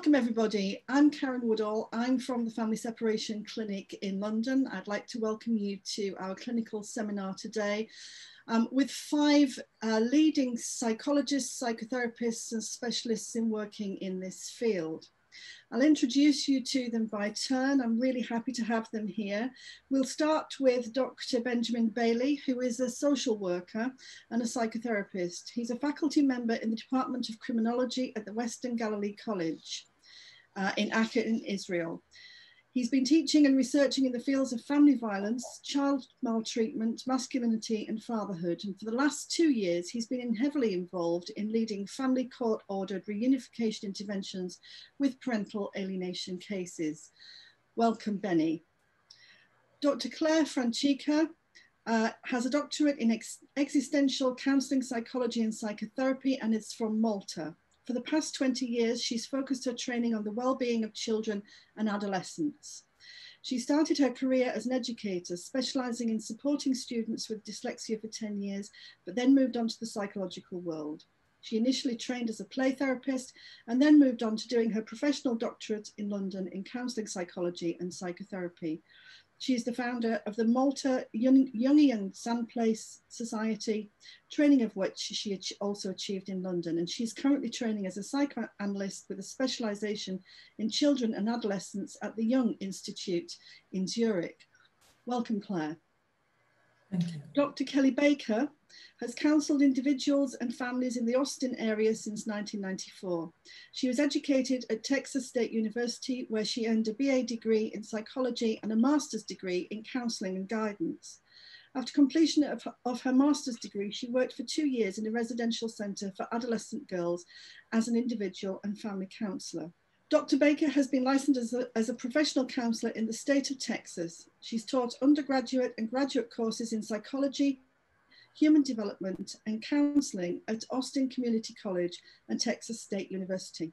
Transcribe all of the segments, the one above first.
Welcome everybody. I'm Karen Woodall. I'm from the Family Separation Clinic in London. I'd like to welcome you to our clinical seminar today with five leading psychologists, psychotherapists and specialists in working in this field. I'll introduce you to them by turn. I'm really happy to have them here. We'll start with Dr. Benjamin Bailey, who is a social worker and a psychotherapist. He's a faculty member in the Department of Criminology at the Western Galilee College in Acre in Israel. He's been teaching and researching in the fields of family violence, child maltreatment, masculinity and fatherhood. And for the last 2 years, he's been heavily involved in leading family court-ordered reunification interventions with parental alienation cases. Welcome, Benny. Dr. Claire Francica has a doctorate in existential counselling, psychology and psychotherapy and is from Malta. For the past 20 years, she's focused her training on the well-being of children and adolescents. She started her career as an educator, specialising in supporting students with dyslexia for 10 years, but then moved on to the psychological world. She initially trained as a play therapist and then moved on to doing her professional doctorate in London in counselling, psychology and psychotherapy. She is the founder of the Malta Jungian Sandplace Society, training of which she also achieved in London. And she's currently training as a psychoanalyst with a specialisation in children and adolescents at the Jung Institute in Zurich. Welcome, Claire. Thank you. Dr. Kelly Baker has counselled individuals and families in the Austin area since 1994. She was educated at Texas State University, where she earned a BA degree in psychology and a master's degree in counselling and guidance. After completion of her master's degree, she worked for 2 years in a residential centre for adolescent girls as an individual and family counsellor. Dr. Baker has been licensed as a professional counsellor in the state of Texas. She's taught undergraduate and graduate courses in psychology, human development and counselling at Austin Community College and Texas State University.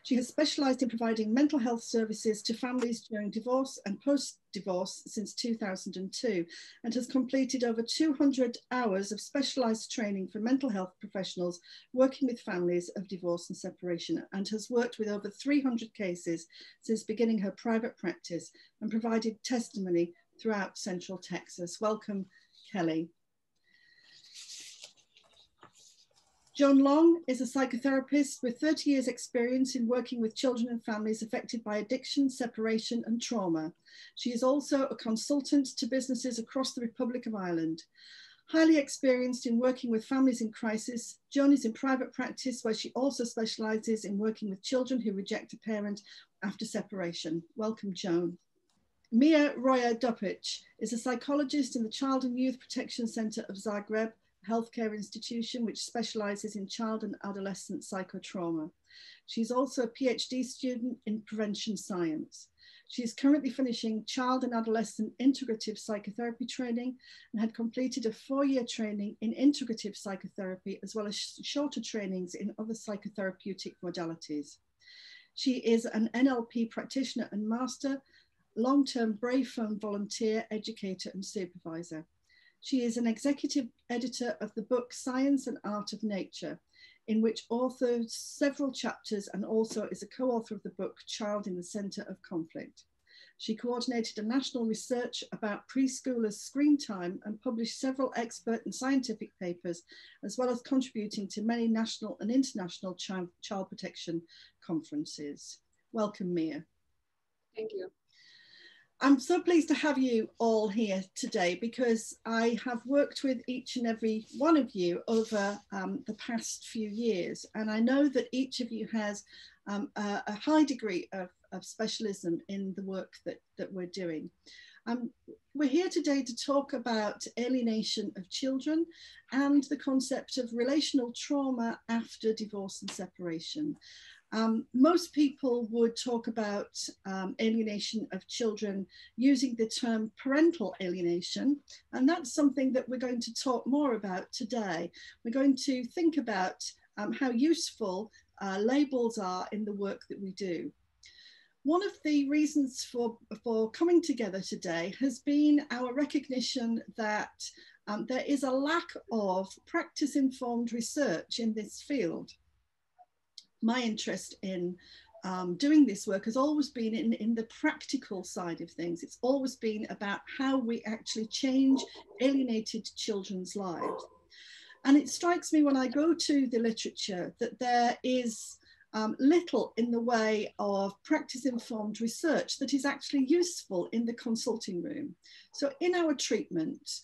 She has specialised in providing mental health services to families during divorce and post-divorce since 2002 and has completed over 200 hours of specialised training for mental health professionals working with families of divorce and separation, and has worked with over 300 cases since beginning her private practice and provided testimony throughout Central Texas. Welcome, Kelly. Joan Long is a psychotherapist with 30 years experience in working with children and families affected by addiction, separation and trauma. She is also a consultant to businesses across the Republic of Ireland. Highly experienced in working with families in crisis, Joan is in private practice where she also specialises in working with children who reject a parent after separation. Welcome, Joan. Mia Roya-Dupic is a psychologist in the Child and Youth Protection Centre of Zagreb, healthcare institution which specialises in child and adolescent psychotrauma. She's also a PhD student in prevention science. She is currently finishing child and adolescent integrative psychotherapy training and had completed a 4-year training in integrative psychotherapy as well as shorter trainings in other psychotherapeutic modalities. She is an NLP practitioner and master, long-term Brave Phone volunteer, educator and supervisor. She is an executive editor of the book Science and Art of Nature, in which authors several chapters and also is a co-author of the book Child in the Centre of Conflict. She coordinated a national research about preschoolers' screen time and published several expert and scientific papers, as well as contributing to many national and international child protection conferences. Welcome, Mia. Thank you. I'm so pleased to have you all here today because I have worked with each and every one of you over the past few years, and I know that each of you has a high degree of specialism in the work that we're doing. We're here today to talk about alienation of children and the concept of relational trauma after divorce and separation. Most people would talk about alienation of children using the term parental alienation, and that's something that we're going to talk more about today. We're going to think about how useful labels are in the work that we do. One of the reasons for coming together today has been our recognition that there is a lack of practice-informed research in this field. My interest in doing this work has always been in the practical side of things. It's always been about how we actually change alienated children's lives. And it strikes me when I go to the literature that there is little in the way of practice-informed research that is actually useful in the consulting room. So in our treatment,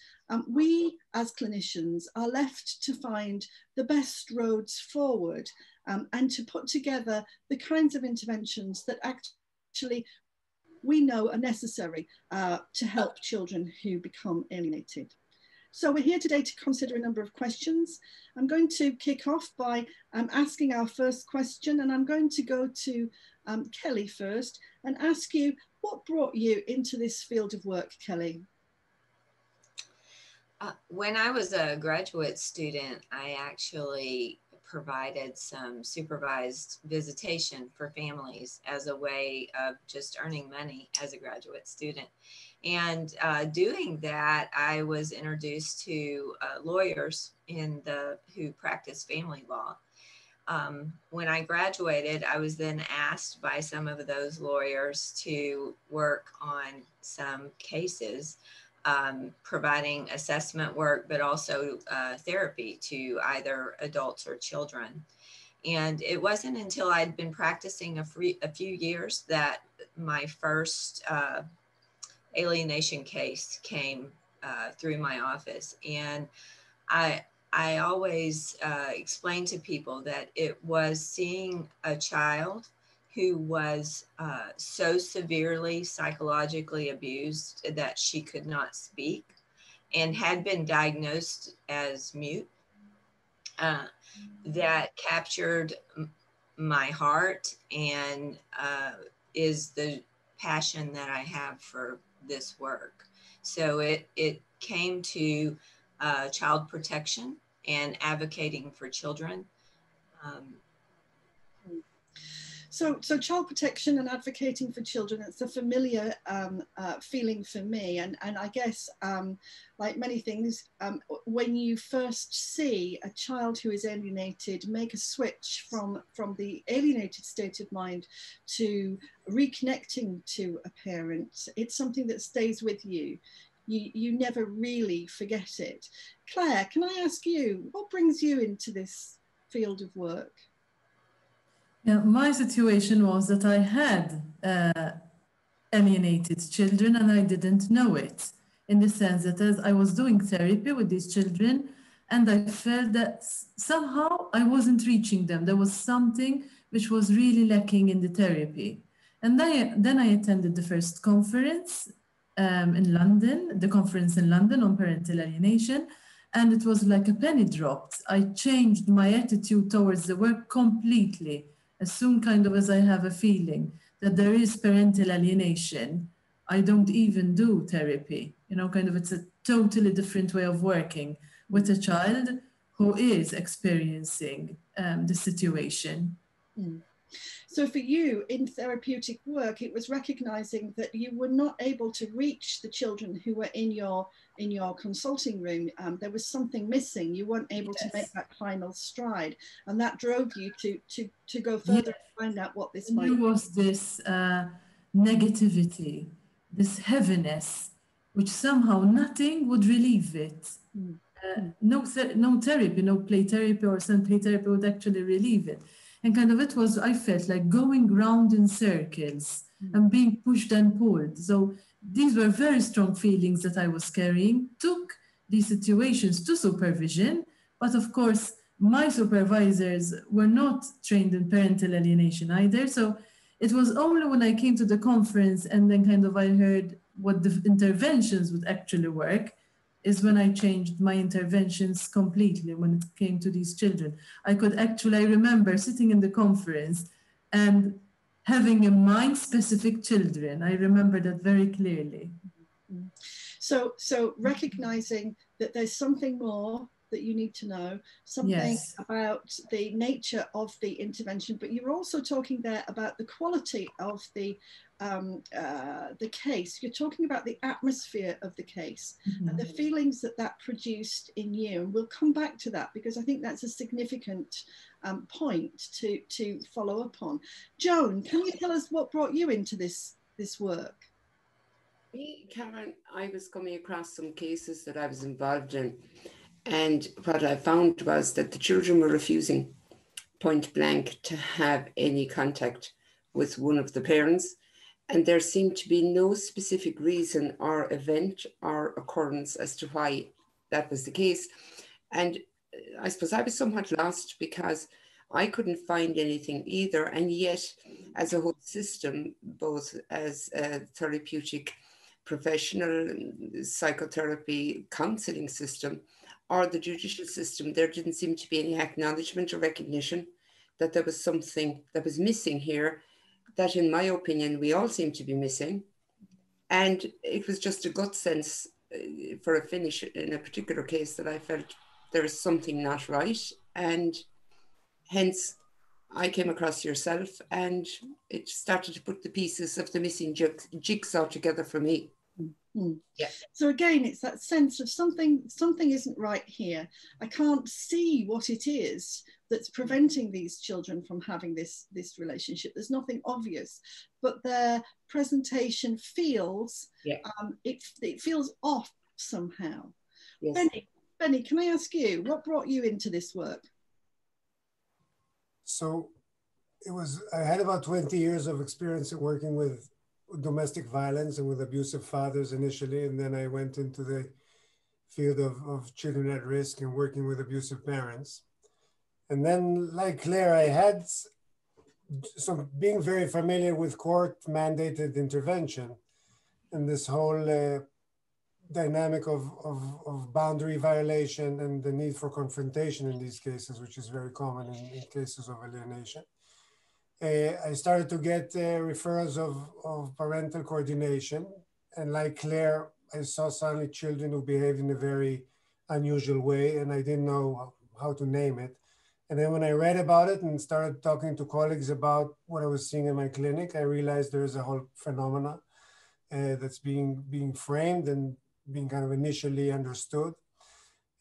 we as clinicians are left to find the best roads forward and to put together the kinds of interventions that actually we know are necessary to help children who become alienated. So we're here today to consider a number of questions. I'm going to kick off by asking our first question, and I'm going to go to Kelly first and ask you, what brought you into this field of work, Kelly? When I was a graduate student, I actually provided some supervised visitation for families as a way of just earning money as a graduate student. And doing that, I was introduced to lawyers who practice family law. When I graduated, I was then asked by some of those lawyers to work on some cases, providing assessment work, but also therapy to either adults or children. And it wasn't until I'd been practicing a few years that my first alienation case came through my office. And I always explain to people that it was seeing a child who was so severely psychologically abused that she could not speak and had been diagnosed as mute, that captured my heart and is the passion that I have for this work. So it came to child protection and advocating for children. So child protection and advocating for children, it's a familiar feeling for me. And I guess, like many things, when you first see a child who is alienated make a switch from the alienated state of mind to reconnecting to a parent, it's something that stays with you. You never really forget it. Claire, can I ask you, what brings you into this field of work? Yeah, my situation was that I had alienated children and I didn't know it, in the sense that as I was doing therapy with these children, and I felt that somehow I wasn't reaching them. There was something which was really lacking in the therapy. And then I attended the first conference in London, the conference in London on parental alienation, and it was like a penny dropped. I changed my attitude towards the work completely. As soon kind of as I have a feeling that there is parental alienation, I don't even do therapy. You know, kind of it's a totally different way of working with a child who is experiencing the situation. Mm. So for you in therapeutic work, it was recognizing that you were not able to reach the children who were in your consulting room. There was something missing. You weren't able to make that final stride, and that drove you to go further and find out what this might be. There was this negativity, this heaviness, which somehow nothing would relieve it. No therapy, no play therapy or some play therapy would actually relieve it. And kind of it was, I felt like going round in circles and being pushed and pulled. So these were very strong feelings that I was carrying, took these situations to supervision, but of course, my supervisors were not trained in parental alienation either. So it was only when I came to the conference and then kind of I heard what the interventions would actually work is when I changed my interventions completely when it came to these children. I remember sitting in the conference and having in mind specific children. I remember that very clearly. So recognizing that there's something more that you need to know, something Yes. about the nature of the intervention, but you're also talking there about the quality of the case. You're talking about the atmosphere of the case and the feelings that that produced in you. And we'll come back to that because I think that's a significant point to follow up on. Joan, can you tell us what brought you into this work? Me, Karen, I was coming across some cases that I was involved in, and what I found was that the children were refusing point blank to have any contact with one of the parents, and there seemed to be no specific reason or event or occurrence as to why that was the case. And I suppose I was somewhat lost because I couldn't find anything either, and yet as a whole system, both as a therapeutic professional psychotherapy counseling system or the judicial system, there didn't seem to be any acknowledgement or recognition that there was something that was missing here that, in my opinion, we all seem to be missing. And it was just a gut sense for a finish in a particular case that I felt there is something not right. And hence I came across yourself and it started to put the pieces of the missing jigsaw together for me. Yeah. So again, it's that sense of something isn't right here. I can't see what it is that's preventing these children from having this relationship. There's nothing obvious, but their presentation feels it feels off somehow. Yes. Benny, can I ask you, what brought you into this work? So I had about 20 years of experience in working with domestic violence and with abusive fathers initially, and then I went into the field of children at risk and working with abusive parents. And then, like Claire, I had some being very familiar with court-mandated intervention and this whole dynamic of boundary violation and the need for confrontation in these cases, which is very common in cases of alienation. I started to get referrals of parental coordination. And like Claire, I saw suddenly children who behaved in a very unusual way, and I didn't know how to name it. And then when I read about it and started talking to colleagues about what I was seeing in my clinic, I realized there is a whole phenomena that's being framed and being kind of initially understood.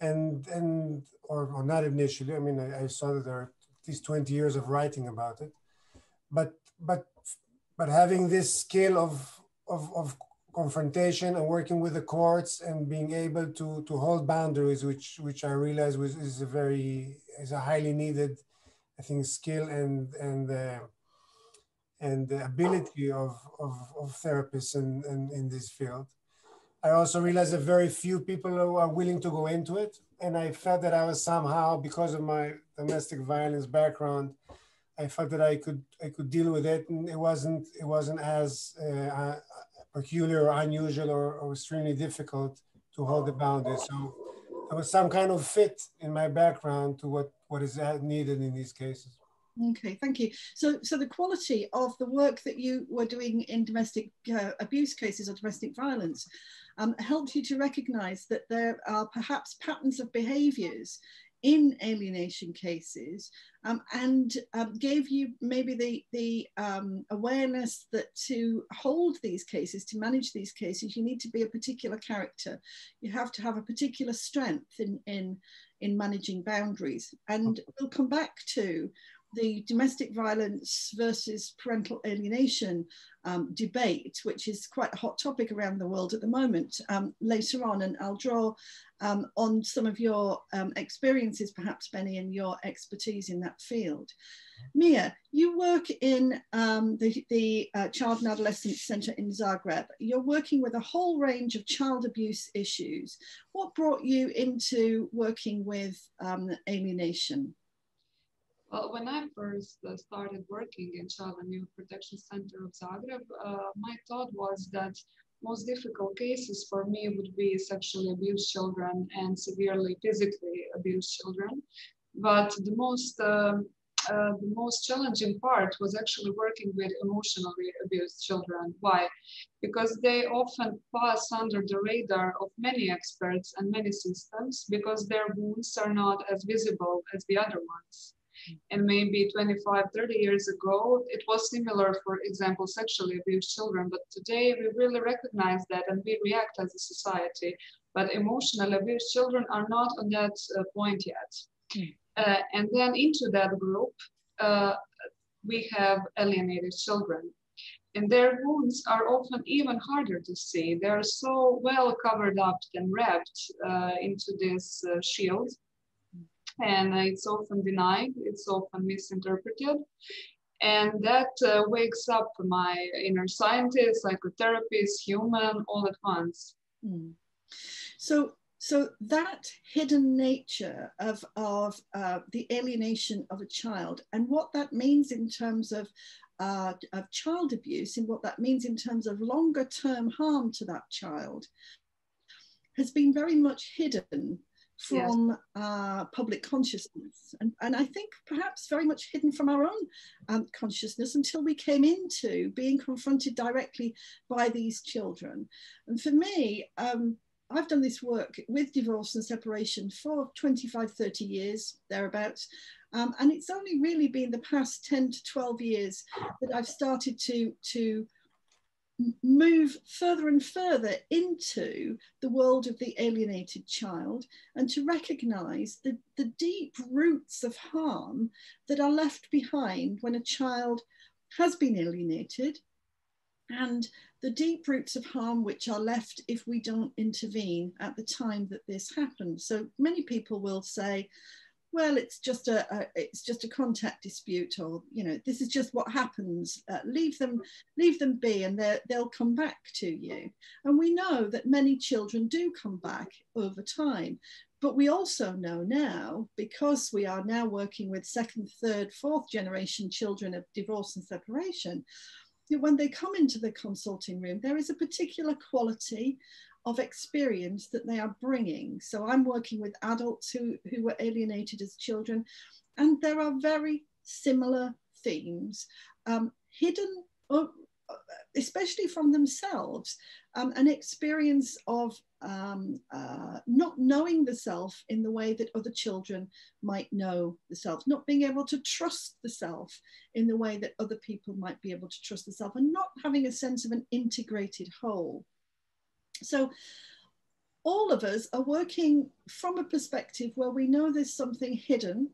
Or not initially, I mean, I saw that there are at least 20 years of writing about it. But having this skill of confrontation and working with the courts and being able to hold boundaries, which I realized is a highly needed, I think, skill and the ability of therapists in this field. I also realized that very few people are willing to go into it, and I felt that I was somehow, because of my domestic violence background, I felt that I could deal with it, and it wasn't as peculiar or unusual or extremely difficult to hold the boundaries. So there was some kind of fit in my background to what is needed in these cases. Okay, thank you. So the quality of the work that you were doing in domestic abuse cases or domestic violence helped you to recognize that there are perhaps patterns of behaviors in alienation cases and gave you maybe the awareness that to hold these cases, to manage these cases, you need to be a particular character. You have to have a particular strength in managing boundaries. And we'll come back to the domestic violence versus parental alienation debate, which is quite a hot topic around the world at the moment, later on. And I'll draw on some of your experiences, perhaps, Benny, and your expertise in that field. Mia, you work in the Child and Adolescent Centre in Zagreb. You're working with a whole range of child abuse issues. What brought you into working with alienation? Well, when I first started working in Child and Youth Protection Center of Zagreb, my thought was that most difficult cases for me would be sexually abused children and severely physically abused children. But the most the most challenging part was actually working with emotionally abused children. Why? Because they often pass under the radar of many experts and many systems because their wounds are not as visible as the other ones. And maybe 25, 30 years ago, it was similar, for example, sexually abused children. But today we really recognize that and we react as a society. But emotionally abused children are not on that point yet. And then into that group, we have alienated children. And their wounds are often even harder to see. They're so well covered up and wrapped into this shield. And it's often denied, it's often misinterpreted. And that wakes up my inner scientist, psychotherapist, human, all at once. So that hidden nature of the alienation of a child and what that means in terms of child abuse and what that means in terms of longer term harm to that child has been very much hidden from public consciousness. And I think perhaps very much hidden from our own consciousness until we came into being confronted directly by these children. And for me, I've done this work with divorce and separation for 25, 30 years, thereabouts. And it's only really been the past 10 to 12 years that I've started to move further and further into the world of the alienated child and to recognize the deep roots of harm that are left behind when a child has been alienated, and the deep roots of harm which are left if we don't intervene at the time that this happens. So many people will say, well, it's just a contact dispute, or this is just what happens. Leave them be, and they'll come back to you. And we know that many children do come back over time, but we also know now, because we are now working with second, third, fourth generation children of divorce and separation, that when they come into the consulting room, there is a particular quality of experience that they are bringing. So I'm working with adults who were alienated as children, and there are very similar themes hidden, especially from themselves, an experience of not knowing the self in the way that other children might know the self, not being able to trust the self in the way that other people might be able to trust the self, and not having a sense of an integrated whole. So all of us are working from a perspective where we know there's something hidden.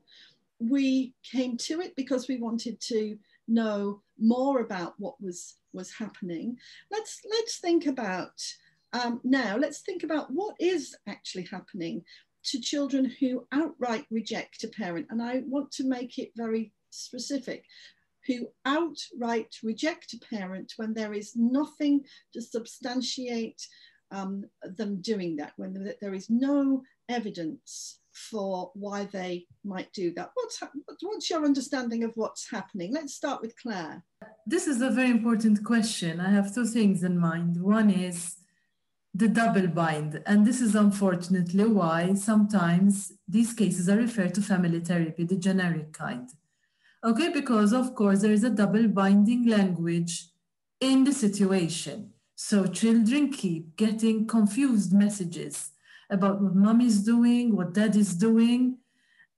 We came to it because we wanted to know more about what was happening. Let's think about now, let's think about what is actually happening to children who outright reject a parent. And I want to make it very specific. Who outright reject a parent when there is nothing to substantiate them doing that, when there is no evidence for why they might do that. What's your understanding of what's happening? Let's start with Claire. This is a very important question. I have two things in mind. One is the double bind, and this is unfortunately why sometimes these cases are referred to family therapy, the generic kind. Okay, because of course there is a double binding language in the situation. So children keep getting confused messages about what mom is doing, what dad is doing.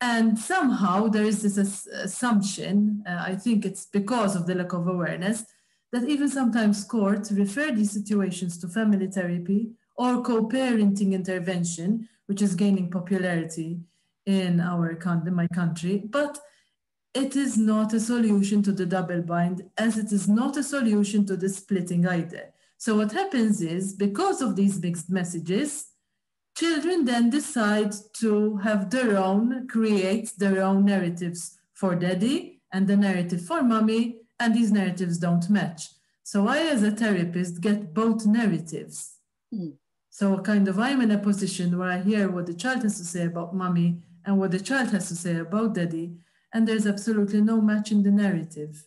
And somehow there is this assumption, I think it's because of the lack of awareness, that even sometimes courts refer these situations to family therapy or co-parenting intervention, which is gaining popularity in my country. But it is not a solution to the double bind, as it is not a solution to the splitting either. So what happens is, because of these mixed messages, children then decide to have create their own narratives for daddy and the narrative for mommy, and these narratives don't match. So I, as a therapist, get both narratives. So I'm in a position where I hear what the child has to say about mommy and what the child has to say about daddy, and there's absolutely no match in the narrative.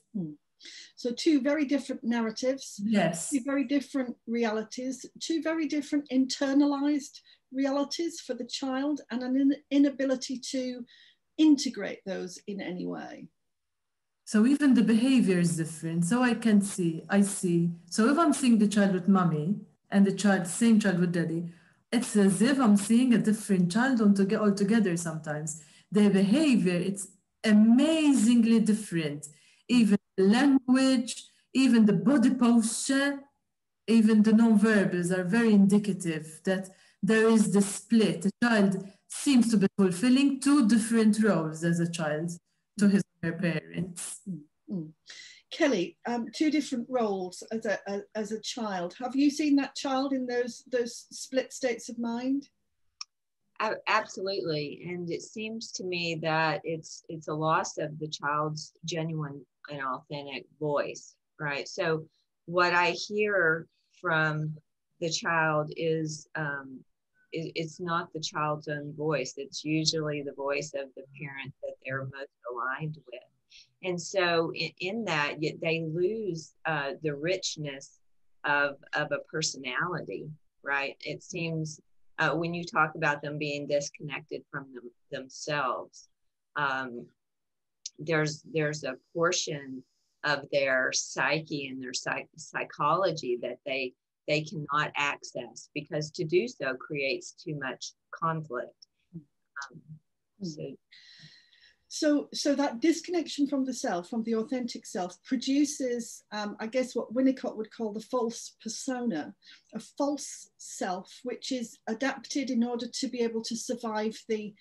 So two very different narratives, yes, two very different realities, two very different internalized realities for the child, and an inability to integrate those in any way. So even the behavior is different. So I see. So if I'm seeing the child with mommy and the same child with daddy, it's as if I'm seeing a different child altogether sometimes. Their behavior, it's amazingly different. Even the language, even the body posture, even the non-verbals are very indicative that there is the split. The child seems to be fulfilling two different roles as a child to his or her parents. Kelly, two different roles as a child. Have you seen that child in those split states of mind? Absolutely, and it seems to me that it's a loss of the child's genuine and authentic voice, right? So what I hear from the child is it's not the child's own voice. It's usually the voice of the parent that they're most aligned with. And so in that, they lose the richness of a personality, right? It seems when you talk about them being disconnected from themselves, there's a portion of their psyche and their psychology that they cannot access, because to do so creates too much conflict. So that disconnection from the self, from the authentic self, produces, I guess, what Winnicott would call the false persona, a false self, which is adapted in order to be able to survive the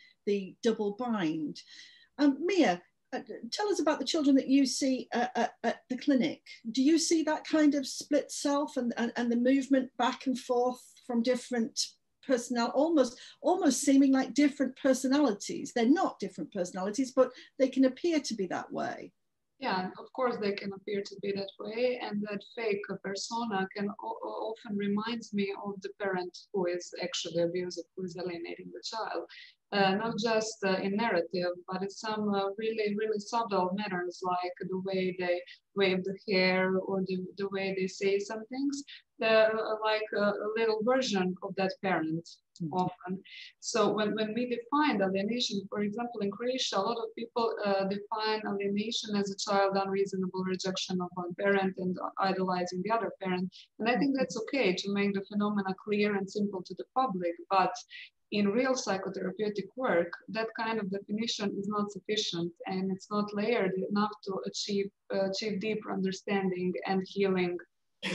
double bind. Mia, tell us about the children that you see at the clinic. Do you see that kind of split self and the movement back and forth from different almost seeming like different personalities? They're not different personalities, but they can appear to be that way. Yeah, of course they can appear to be that way, and that fake persona can often reminds me of the parent who is actually abusive, who is alienating the child. Not just in narrative, but in some really, really subtle manners, like the way they wave the hair or the way they say some things. They're like a little version of that parent often. So when we define alienation, for example, in Croatia, a lot of people define alienation as a child unreasonable rejection of one parent and idolizing the other parent. And I think that's okay to make the phenomena clear and simple to the public, but in real psychotherapeutic work, that kind of definition is not sufficient, and it's not layered enough to achieve deeper understanding and healing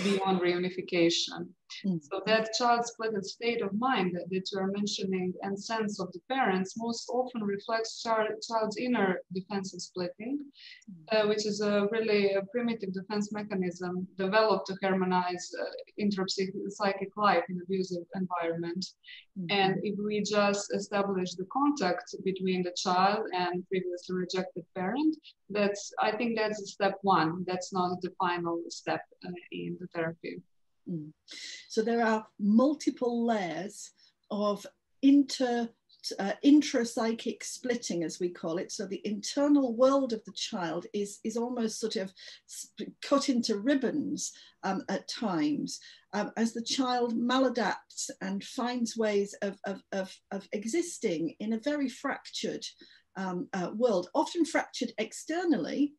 beyond reunification. So that child split state of mind that you are mentioning and sense of the parents most often reflects child's inner defensive splitting, which is a really primitive defense mechanism developed to harmonize intrapsychic life in abusive environment. And if we just establish the contact between the child and previously rejected parent, I think that's step one. That's not the final step in the therapy. So there are multiple layers of intrapsychic splitting, as we call it. So the internal world of the child is almost sort of cut into ribbons at times, as the child maladapts and finds ways of existing in a very fractured world, often fractured externally,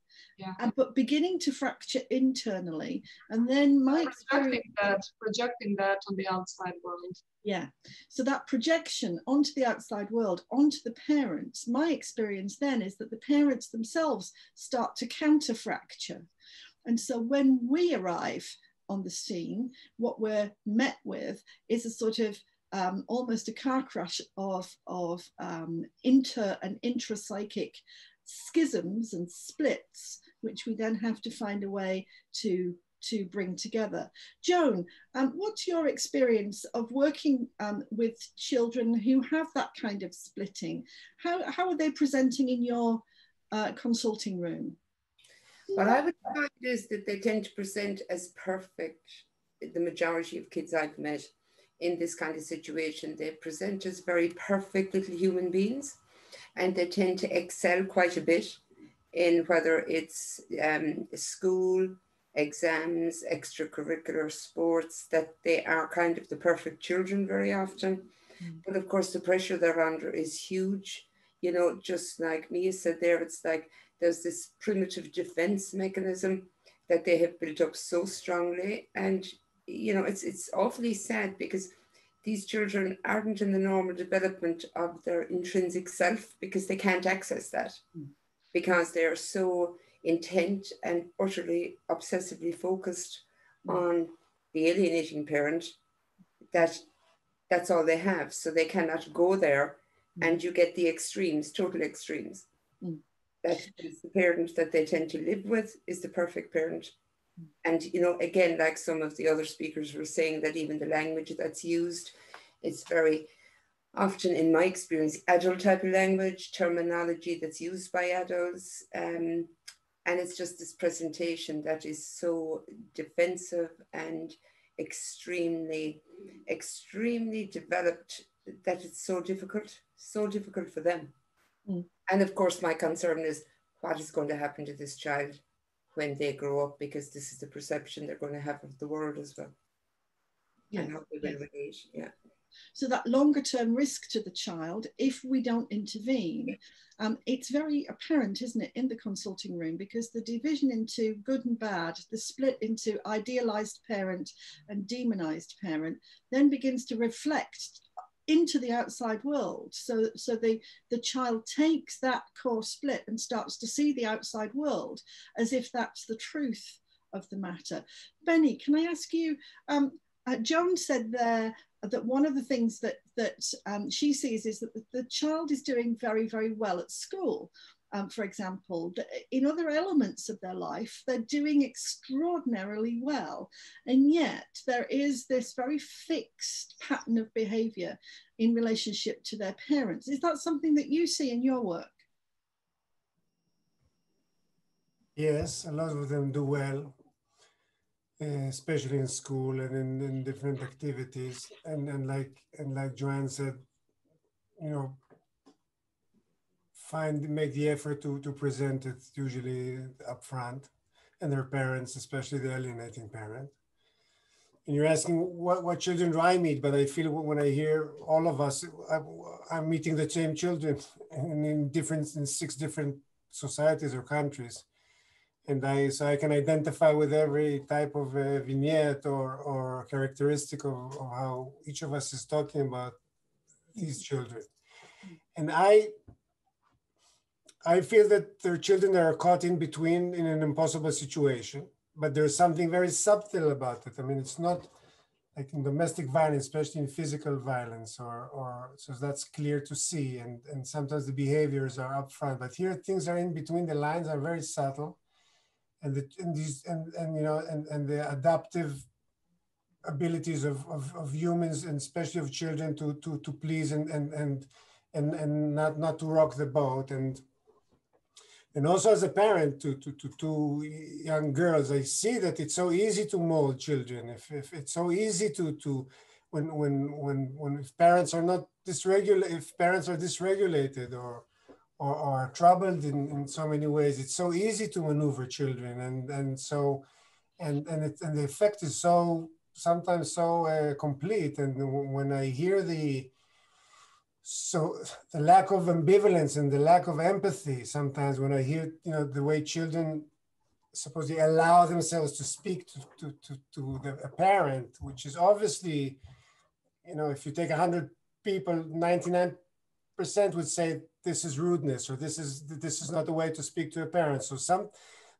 but beginning to fracture internally. And then projecting that on the outside world. Yeah, so that projection onto the outside world, onto the parents, my experience then is that the parents themselves start to counter-fracture. And so when we arrive on the scene, what we're met with is a sort of almost a car crash of inter and intrapsychic schisms and splits, which we then have to find a way to bring together. Joan, what's your experience of working with children who have that kind of splitting? How are they presenting in your consulting room? What I would find is that they tend to present as perfect. The majority of kids I've met in this kind of situation, they present as very perfect little human beings, and they tend to excel quite a bit in whether it's school, exams, extracurricular sports, that they are kind of the perfect children very often. But of course, the pressure they're under is huge. you know, just like Mia said there, it's like there's this primitive defense mechanism that they have built up so strongly. And, you know, it's awfully sad because these children aren't in the normal development of their intrinsic self because they can't access that, because they're so intent and utterly obsessively focused on the alienating parent that that's all they have. So they cannot go there, and you get the extremes, total extremes. That is the parent that they tend to live with is the perfect parent. And, you know, again, like some of the other speakers were saying, that even the language that's used, it's very often, in my experience, adult type of language, terminology that's used by adults. And it's just this presentation that is so defensive and extremely, extremely developed that it's so difficult for them. And of course, my concern is what is going to happen to this child when they grow up, because this is the perception they're going to have of the world as well. And how they will relate. Yeah. So that longer term risk to the child, if we don't intervene, it's very apparent, isn't it, in the consulting room, because the division into good and bad, the split into idealized parent and demonized parent, then begins to reflect into the outside world. So the child takes that core split and starts to see the outside world as if that's the truth of the matter. Benny, can I ask you, Joan said there that one of the things that she sees is that the child is doing very, very well at school. For example, in other elements of their life, they're doing extraordinarily well. And yet there is this very fixed pattern of behavior in relationship to their parents. Is that something that you see in your work? Yes, a lot of them do well, especially in school and in different activities. And like Joanne said, you know, make the effort to present it usually upfront, and their parents, especially the alienating parent. And you're asking what children do I meet, but I feel when I hear all of us, I'm meeting the same children in 6 different societies or countries. And so I can identify with every type of vignette or characteristic of how each of us is talking about these children. And I feel that there are children that are caught in between in an impossible situation, but there's something very subtle about it. I mean, it's not like in domestic violence, especially in physical violence, or so that's clear to see. And sometimes the behaviors are upfront, but here things are in between. The lines are very subtle, and the adaptive abilities of humans, and especially of children, to please and not to rock the boat. And also as a parent to young girls, I see that it's so easy to mold children. If it's so easy to when if parents are not dysregulated or are troubled in so many ways, it's so easy to maneuver children, and the effect is sometimes so complete. And when I hear the lack of ambivalence and the lack of empathy, sometimes when I hear, you know, the way children supposedly allow themselves to speak to a parent, which is obviously, you know, if you take 100 people, 99% would say this is rudeness, or this is not the way to speak to a parent. So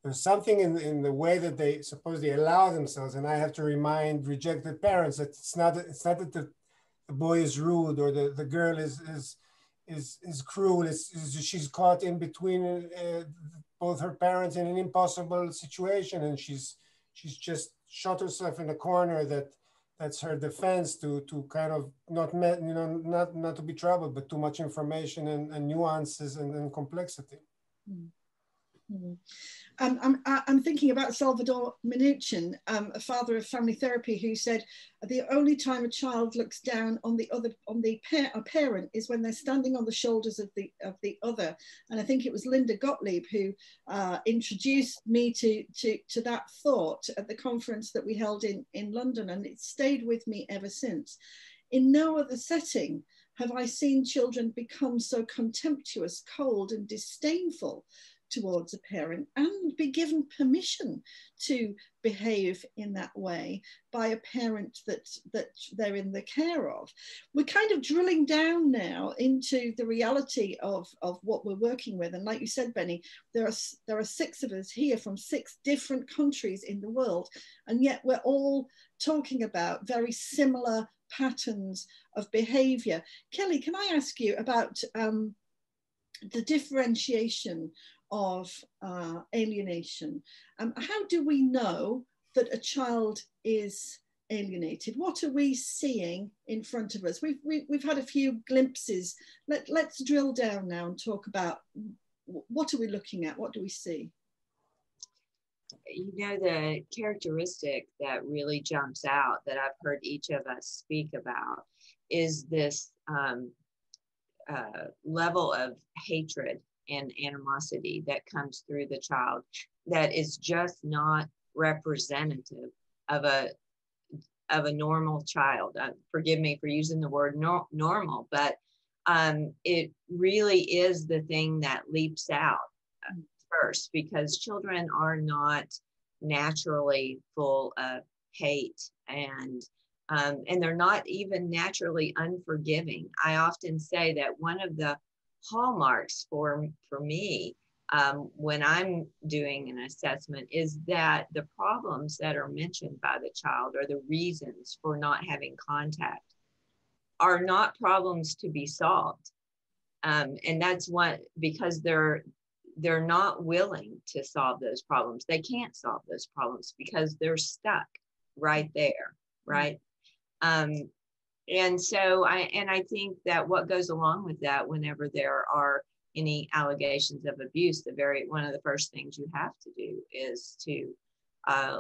there's something in the way that they supposedly allow themselves, and I have to remind rejected parents that it's not that the boy is rude or the girl is cruel. She's caught in between both her parents in an impossible situation, and she's just shot herself in a corner that's her defense to kind of not to be troubled, but too much information and nuances and complexity. Mm-hmm. I'm thinking about Salvador Minuchin, a father of family therapy, who said the only time a child looks down on a parent is when they're standing on the shoulders of the other. And I think it was Linda Gottlieb who introduced me to that thought at the conference that we held in London, and it stayed with me ever since. In no other setting have I seen children become so contemptuous, cold, and disdainful towards a parent and be given permission to behave in that way by a parent that they're in the care of. We're kind of drilling down now into the reality of what we're working with. And like you said, Benny, there are 6 of us here from 6 different countries in the world, and yet we're all talking about very similar patterns of behavior. Kelly, can I ask you about the differentiation of alienation? How do we know that a child is alienated? What are we seeing in front of us? We've had a few glimpses. Let's drill down now and talk about what are we looking at? What do we see? You know, the characteristic that really jumps out that I've heard each of us speak about is this level of hatred and animosity that comes through the child that is just not representative of a normal child. Forgive me for using the word normal, but it really is the thing that leaps out first, because children are not naturally full of hate, and they're not even naturally unforgiving. I often say that one of the hallmarks for me when I'm doing an assessment is that the problems that are mentioned by the child, or the reasons for not having contact, are not problems to be solved. And that's what, because they're not willing to solve those problems. They can't solve those problems because they're stuck right there, right? And so I think that what goes along with that, whenever there are any allegations of abuse, one of the first things you have to do is to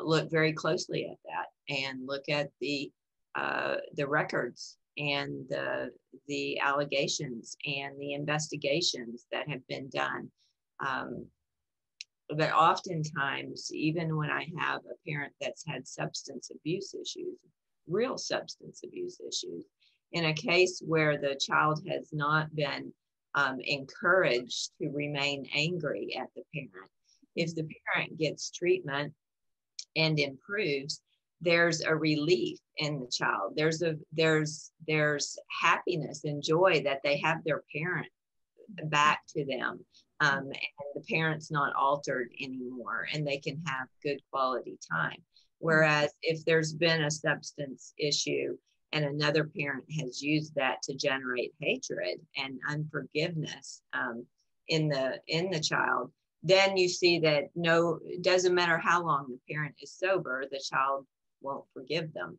look very closely at that and look at the records and the allegations and the investigations that have been done. But oftentimes, even when I have a parent that's had substance abuse issues, real substance abuse issues, in a case where the child has not been encouraged to remain angry at the parent, if the parent gets treatment and improves, there's a relief in the child. There's happiness and joy that they have their parent back to them, and the parent's not altered anymore, and they can have good quality time. Whereas if there's been a substance issue and another parent has used that to generate hatred and unforgiveness in the child, then you see that it doesn't matter how long the parent is sober, the child won't forgive them.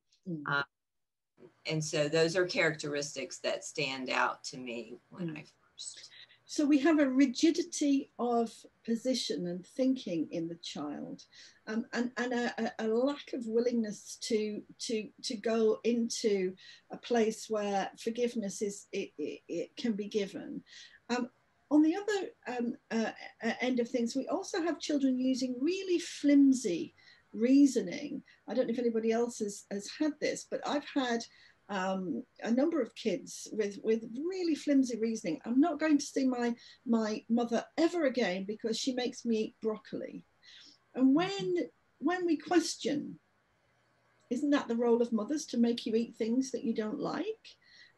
And so those are characteristics that stand out to me when I first. So we have a rigidity of position and thinking in the child, and a lack of willingness to go into a place where forgiveness it can be given. On the other end of things, we also have children using really flimsy reasoning. I don't know if anybody else has had this, but I've had a number of kids with really flimsy reasoning. I'm not going to see my mother ever again because she makes me eat broccoli. And when we question, isn't that the role of mothers, to make you eat things that you don't like?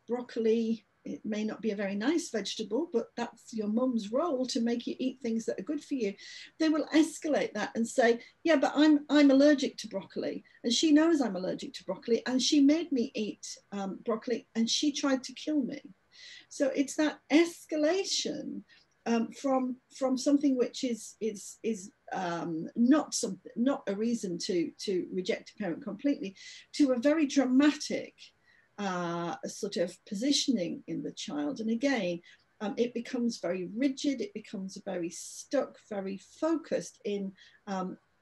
Broccoli, it may not be a very nice vegetable, but that's your mum's role, to make you eat things that are good for you. They will escalate that and say, yeah, but I'm allergic to broccoli, and she knows I'm allergic to broccoli, and she made me eat broccoli, and she tried to kill me. So it's that escalation from something which is not a reason to reject a parent completely, to a very dramatic sort of positioning in the child. And again, it becomes very rigid, it becomes very stuck, very focused in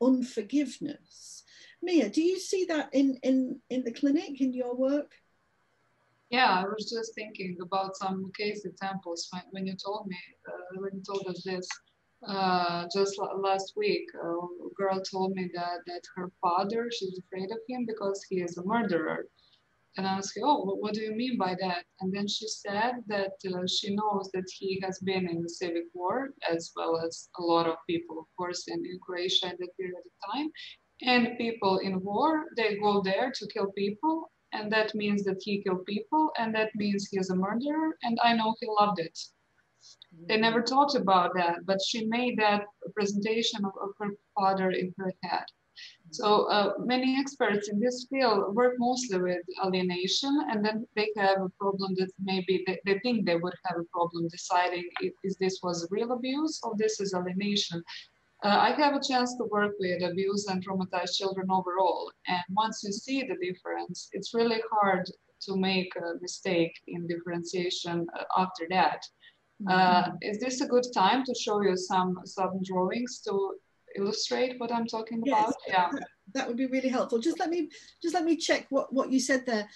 unforgiveness. Mia, do you see that in the clinic, in your work? Yeah, I was just thinking about some case examples when you told us this. Just last week, a girl told me that her father, she's afraid of him because he is a murderer. And I asked her, oh, what do you mean by that? And then she said that she knows that he has been in the civic war, as well as a lot of people, of course, in Croatia at that period of time. And people in war, they go there to kill people. And that means that he killed people. And that means he is a murderer. And I know he loved it. They never talked about that, but she made that presentation of her father in her head. So many experts in this field work mostly with alienation, and then they have a problem that maybe they think they would have a problem deciding if this was real abuse or this is alienation. I have a chance to work with abused and traumatized children overall, and once you see the difference, it's really hard to make a mistake in differentiation after that. Is this a good time to show you some drawings to illustrate what I'm talking about? Yes, yeah, that would be really helpful. Just let me check what you said there,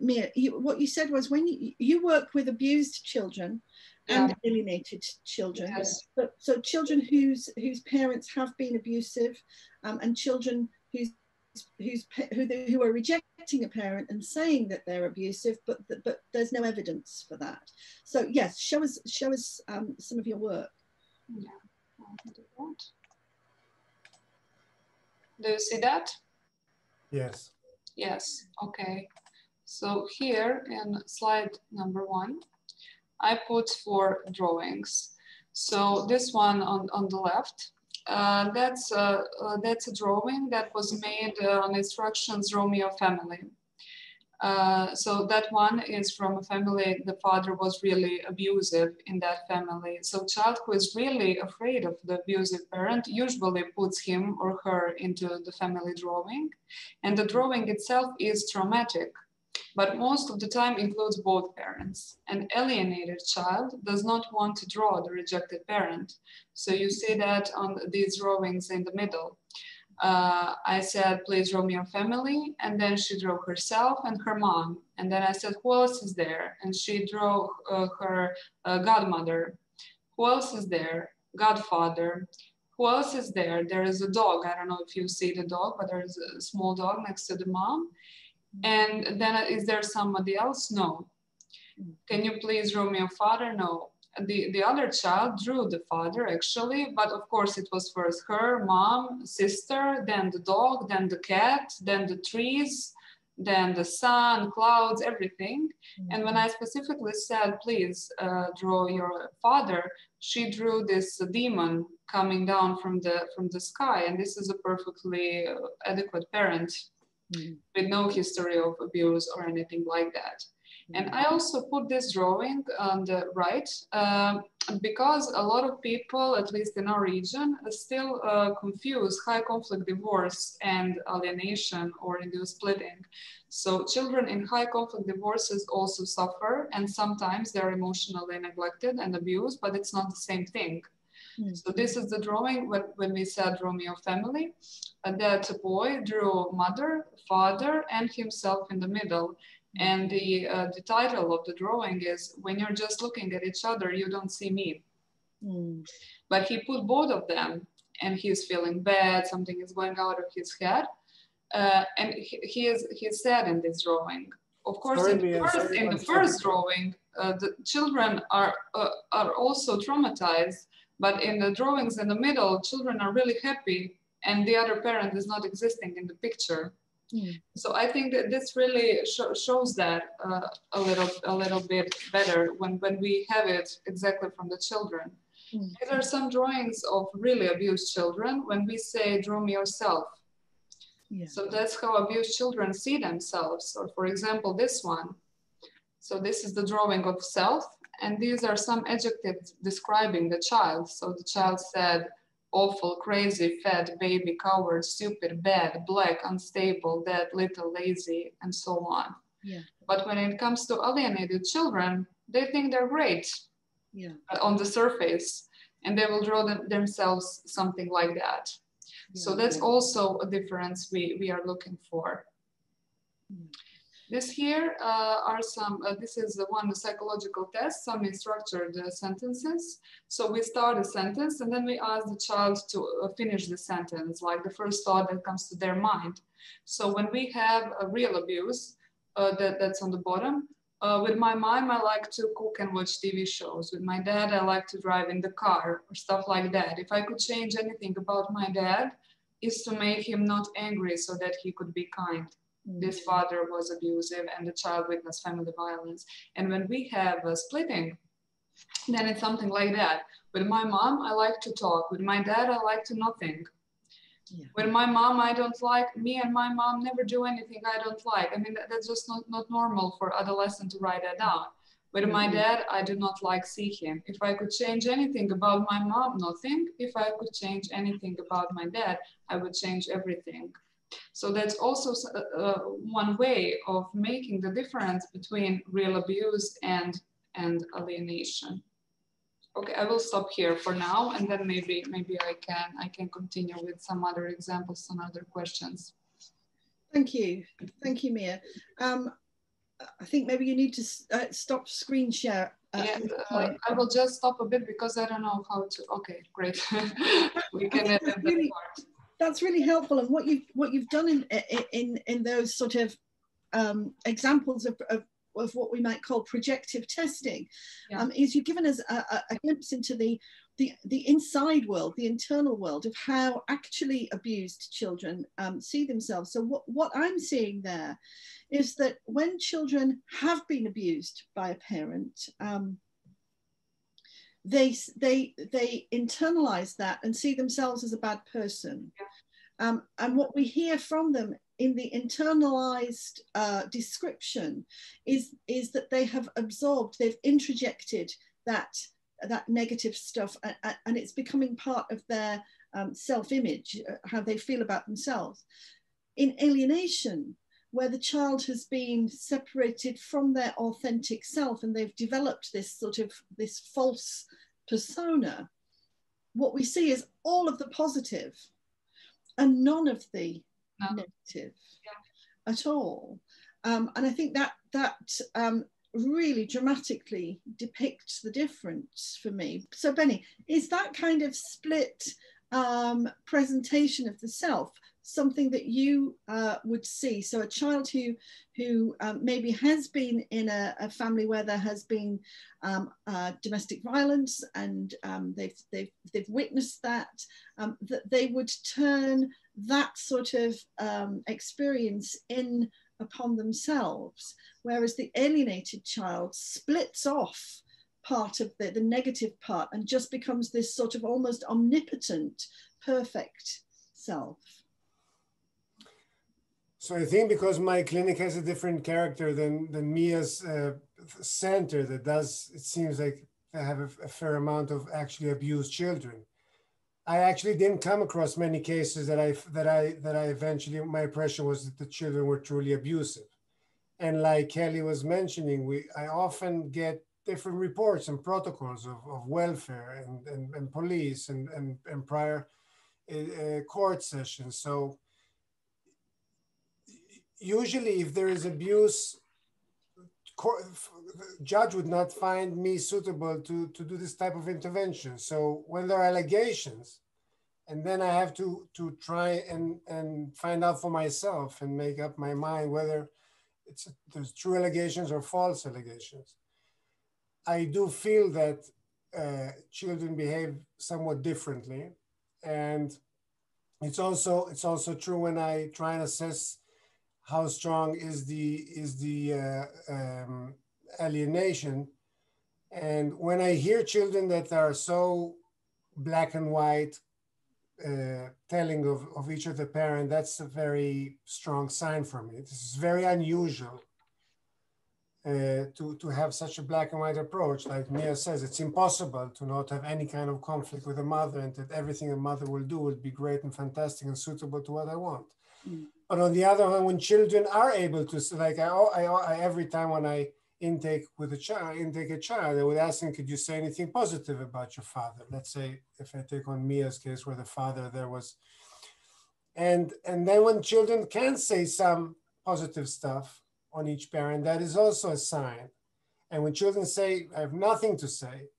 Mia. What you said was when you work with abused children and alienated children, yes. so children whose parents have been abusive, and children who are rejecting a parent and saying that they're abusive, but there's no evidence for that. So yes, show us some of your work. Yeah, I'll do that. Do you see that? Yes. Yes, okay. So here in slide number 1, I put 4 drawings. So this one on the left, that's a drawing that was made on instructions Romeo family. So that one is from a family, the father was really abusive in that family. So child who is really afraid of the abusive parent usually puts him or her into the family drawing. And the drawing itself is traumatic, but most of the time includes both parents. An alienated child does not want to draw the rejected parent. So you see that on these drawings in the middle. I said, please draw me your family. And then she drew herself and her mom. And then I said, who else is there? And she drew her godmother. Who else is there? Godfather. Who else is there? There is a dog. I don't know if you see the dog, but there is a small dog next to the mom. And then is there somebody else? No. Can you please draw me your father? No. The other child drew the father actually, but of course it was first her, mom, sister, then the dog, then the cat, then the trees, then the sun, clouds, everything. And when I specifically said, please draw your father, she drew this demon coming down from the sky. And this is a perfectly adequate parent with no history of abuse or anything like that. And I also put this drawing on the right because a lot of people, at least in our region, still confuse high conflict divorce and alienation or induced splitting. So children in high conflict divorces also suffer, and sometimes they're emotionally neglected and abused, but it's not the same thing. So this is the drawing when we said Romeo family, that boy drew mother, father, and himself in the middle. And the title of the drawing is, when you're just looking at each other, you don't see me. But he put both of them, and he's feeling bad, something is going out of his head. And he is sad in this drawing. Of course, in the first drawing, the children are also traumatized, but in the drawings in the middle, children are really happy, and the other parent is not existing in the picture. So I think that this really shows that a little bit better when we have it exactly from the children. There are some drawings of really abused children when we say, draw me yourself. So that's how abused children see themselves. Or for example, this one. So this is the drawing of self, and these are some adjectives describing the child. So the child said, awful, crazy, fat, baby, coward, stupid, bad, black, unstable, dead, little, lazy, and so on. But when it comes to alienated children, they think they're great on the surface, and they will draw themselves something like that. So that's also a difference we are looking for. This here are some, this is one psychological test, some structured sentences. So we start a sentence and then we ask the child to finish the sentence, like the first thought that comes to their mind. So when we have a real abuse, that's on the bottom. With my mom, I like to cook and watch TV shows. With my dad, I like to drive in the car or stuff like that. If I could change anything about my dad, is to make him not angry so that he could be kind. This father was abusive and the child witnessed family violence. And when we have a splitting, then it's something like that. With my mom, I like to talk. With my dad, I like to not think. Yeah. With my mom, I don't like, me and my mom never do anything I don't like. I mean, that's just not normal for adolescent to write that down. With my dad, I do not like see him. If I could change anything about my mom, nothing. If I could change anything about my dad, I would change everything. So that's also one way of making the difference between real abuse and alienation. Okay, I will stop here for now, and then maybe I can continue with some other examples and other questions. Thank you, Mia. I think maybe you need to stop screen share. Yeah, I will just stop a bit because I don't know how to. Okay, great. We can edit that part. That's really helpful, and what you've done in those sort of examples of what we might call projective testing, is you've given us a glimpse into the inside world, the internal world of how actually abused children see themselves. So what I'm seeing there is that when children have been abused by a parent, they internalize that and see themselves as a bad person. And what we hear from them in the internalized description is that they have absorbed, they've introjected that negative stuff, and it's becoming part of their self-image, how they feel about themselves. In alienation, where the child has been separated from their authentic self and they've developed this false persona, what we see is all of the positive and none of the negative at all. And I think that really dramatically depicts the difference for me. So Benny, is that kind of split presentation of the self something that you would see? So a child who maybe has been in a family where there has been domestic violence, and they've witnessed that they would turn that sort of experience in upon themselves, whereas the alienated child splits off part of the negative part and just becomes this sort of almost omnipotent, perfect self. So I think because my clinic has a different character than Mia's center that does, it seems like they have a fair amount of actually abused children. I actually didn't come across many cases that I eventually, my impression was that the children were truly abusive. And like Kelly was mentioning, I often get different reports and protocols of welfare and police and prior court sessions. So usually if there is abuse, judge would not find me suitable to do this type of intervention. So when there are allegations, and then I have to try and find out for myself and make up my mind whether there's true allegations or false allegations. I do feel that children behave somewhat differently, and it's also true when I try and assess how strong is the alienation. And when I hear children that are so black and white, telling of each of the parent, that's a very strong sign for me. This is very unusual to have such a black and white approach. Like Mia says, it's impossible to not have any kind of conflict with a mother, and that everything a mother will do will be great and fantastic and suitable to what I want. Mm. But on the other hand, when children are able to, like I every time when I intake a child, I would ask them, could you say anything positive about your father? Let's say if I take on Mia's case where the father there was, and then when children can say some positive stuff on each parent, that is also a sign. And when children say, I have nothing to say,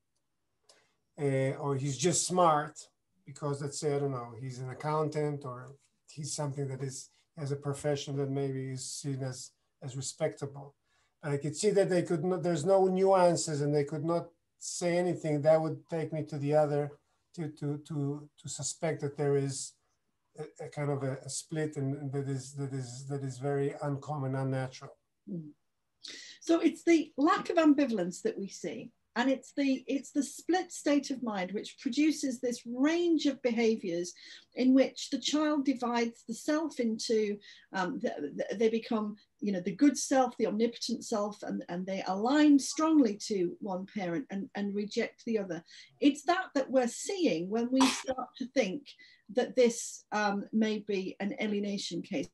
or he's just smart, because let's say, I don't know, he's an accountant, or he's something that has a profession that maybe is seen as as respectable. I could see that they could not, there's no nuances and they could not say anything that would take me to the other, to suspect that there is a kind of a split and that is very uncommon, unnatural. So it's the lack of ambivalence that we see, and it's the split state of mind which produces this range of behaviors in which the child divides the self into, they become, you know, the good self, the omnipotent self, and they align strongly to one parent and reject the other. It's that we're seeing when we start to think that this may be an alienation case.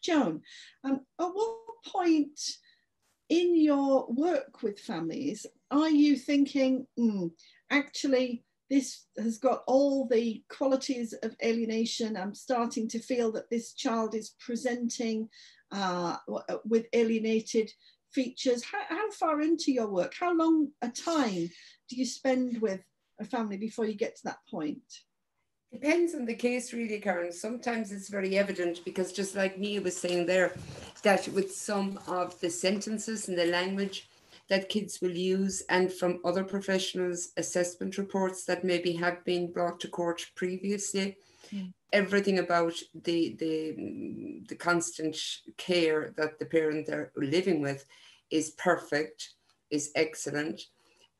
Joan, at what point in your work with families are you thinking, actually, this has got all the qualities of alienation? I'm starting to feel that this child is presenting with alienated features. How far into your work, how long a time do you spend with a family before you get to that point? Depends on the case, really, Karen. Sometimes it's very evident because, just like Mia was saying there, that with some of the sentences and the language that kids will use, and from other professionals' assessment reports that maybe have been brought to court previously, everything about the constant care that the parent they're living with is perfect, is excellent,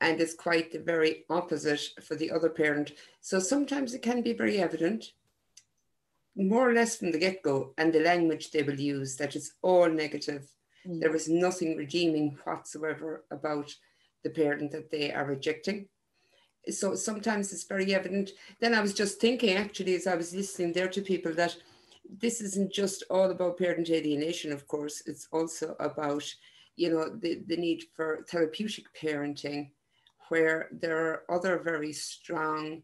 and is quite the very opposite for the other parent. So sometimes it can be very evident, more or less from the get-go, and the language they will use, that it's all negative. There is nothing redeeming whatsoever about the parent that they are rejecting. So sometimes it's very evident. Then I was just thinking, actually, as I was listening there to people, that this isn't just all about parent alienation, of course. It's also about, you know, the need for therapeutic parenting, where there are other very strong,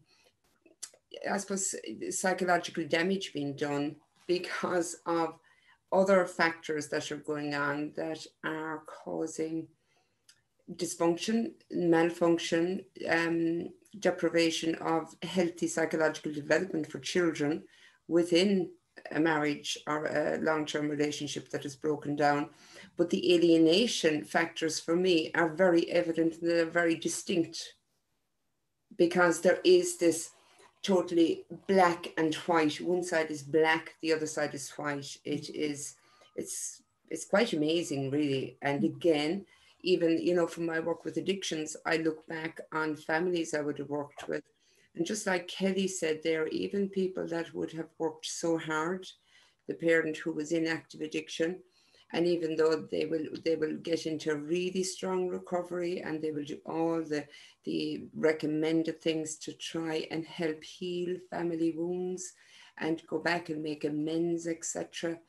I suppose, psychological damage being done because of other factors that are going on that are causing dysfunction, malfunction, deprivation of healthy psychological development for children within a marriage or a long-term relationship that is broken down. But the alienation factors for me are very evident and they're very distinct, because there is this totally black and white. One side is black, the other side is white. It's quite amazing, really. And again, even, you know, from my work with addictions, I look back on families I would have worked with. And just like Kelly said there, even people that would have worked so hard, the parent who was in active addiction, and even though they will get into really strong recovery and they will do all the recommended things to try and help heal family wounds and go back and make amends, etc.,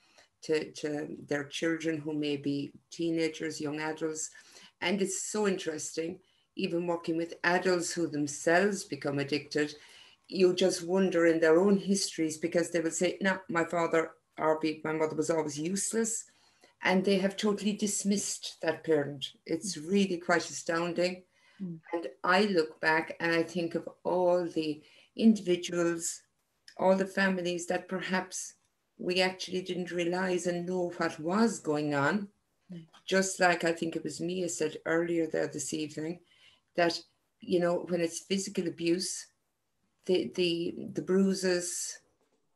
to their children who may be teenagers, young adults. And it's so interesting, even working with adults who themselves become addicted, you just wonder in their own histories, because they will say, no, my father or my mother was always useless. And they have totally dismissed that parent. It's really quite astounding. And I look back and I think of all the individuals, all the families that perhaps we actually didn't realize and know what was going on. Just like I think it was Mia said earlier there this evening, that, you know, when it's physical abuse, the bruises,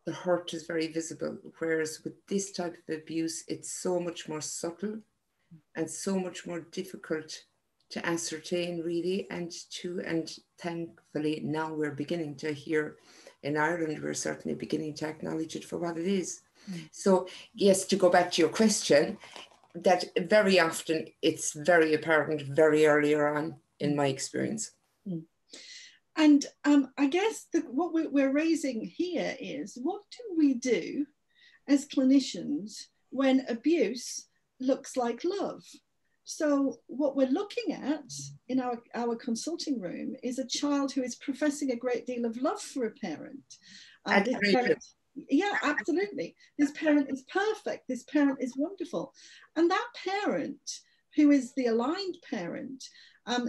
the hurt is very visible. Whereas with this type of abuse, it's so much more subtle and so much more difficult to ascertain, really, and thankfully now we're beginning to hear in Ireland, we're certainly beginning to acknowledge it for what it is. So yes, to go back to your question, that very often it's very apparent very earlier on in my experience. And I guess what we're raising here is, what do we do as clinicians when abuse looks like love? So what we're looking at in our consulting room is a child who is professing a great deal of love for a parent. Yeah, absolutely. This parent is perfect. This parent is wonderful. And that parent, who is the aligned parent,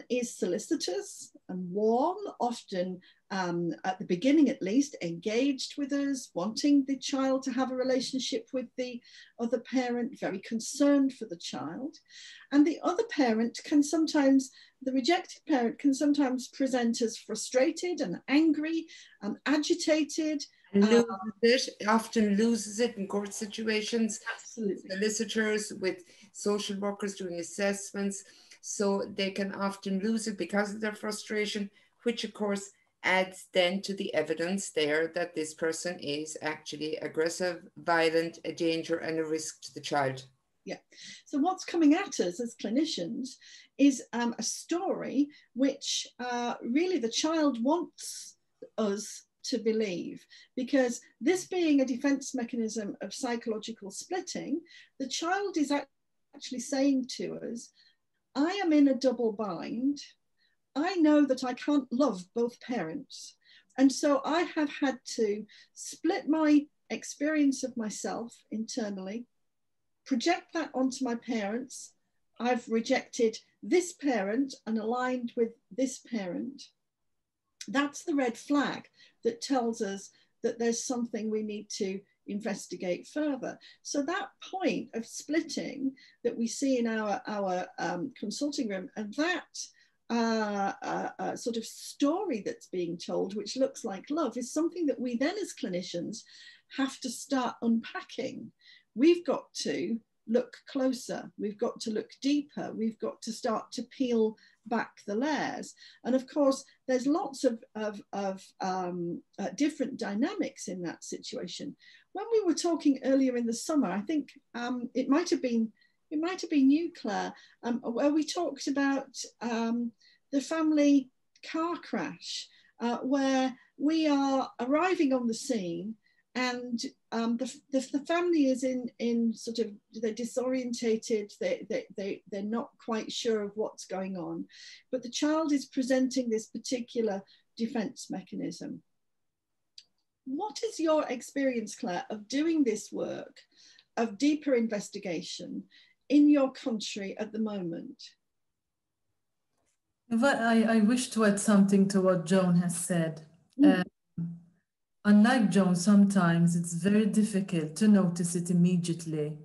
is solicitous and warm, often at the beginning at least, engaged with us, wanting the child to have a relationship with the other parent, very concerned for the child. And the other parent can sometimes, the rejected parent can sometimes present as frustrated and angry and agitated. Often loses it in court situations. Absolutely. Solicitors with social workers doing assessments. So they can often lose it because of their frustration, which of course adds then to the evidence there that this person is actually aggressive, violent, a danger and a risk to the child. Yeah. So what's coming at us as clinicians is a story which really the child wants us to believe, because this being a defense mechanism of psychological splitting, the child is actually saying to us, I am in a double bind. I know that I can't love both parents. And so I have had to split my experience of myself internally, project that onto my parents. I've rejected this parent and aligned with this parent. That's the red flag that tells us that there's something we need to investigate further. So that point of splitting that we see in our consulting room, and that sort of story that's being told, which looks like love, is something that we then as clinicians have to start unpacking. We've got to look closer, we've got to look deeper, we've got to start to peel back the layers. And of course, there's lots of different dynamics in that situation. When we were talking earlier in the summer, I think it might have been you, Claire, where we talked about the family car crash, where we are arriving on the scene and the family is in sort of, they're disorientated, they're not quite sure of what's going on, but the child is presenting this particular defense mechanism. What is your experience, Claire, of doing this work, of deeper investigation in your country at the moment? I wish to add something to what Joan has said. Unlike Joan, sometimes it's very difficult to notice it immediately.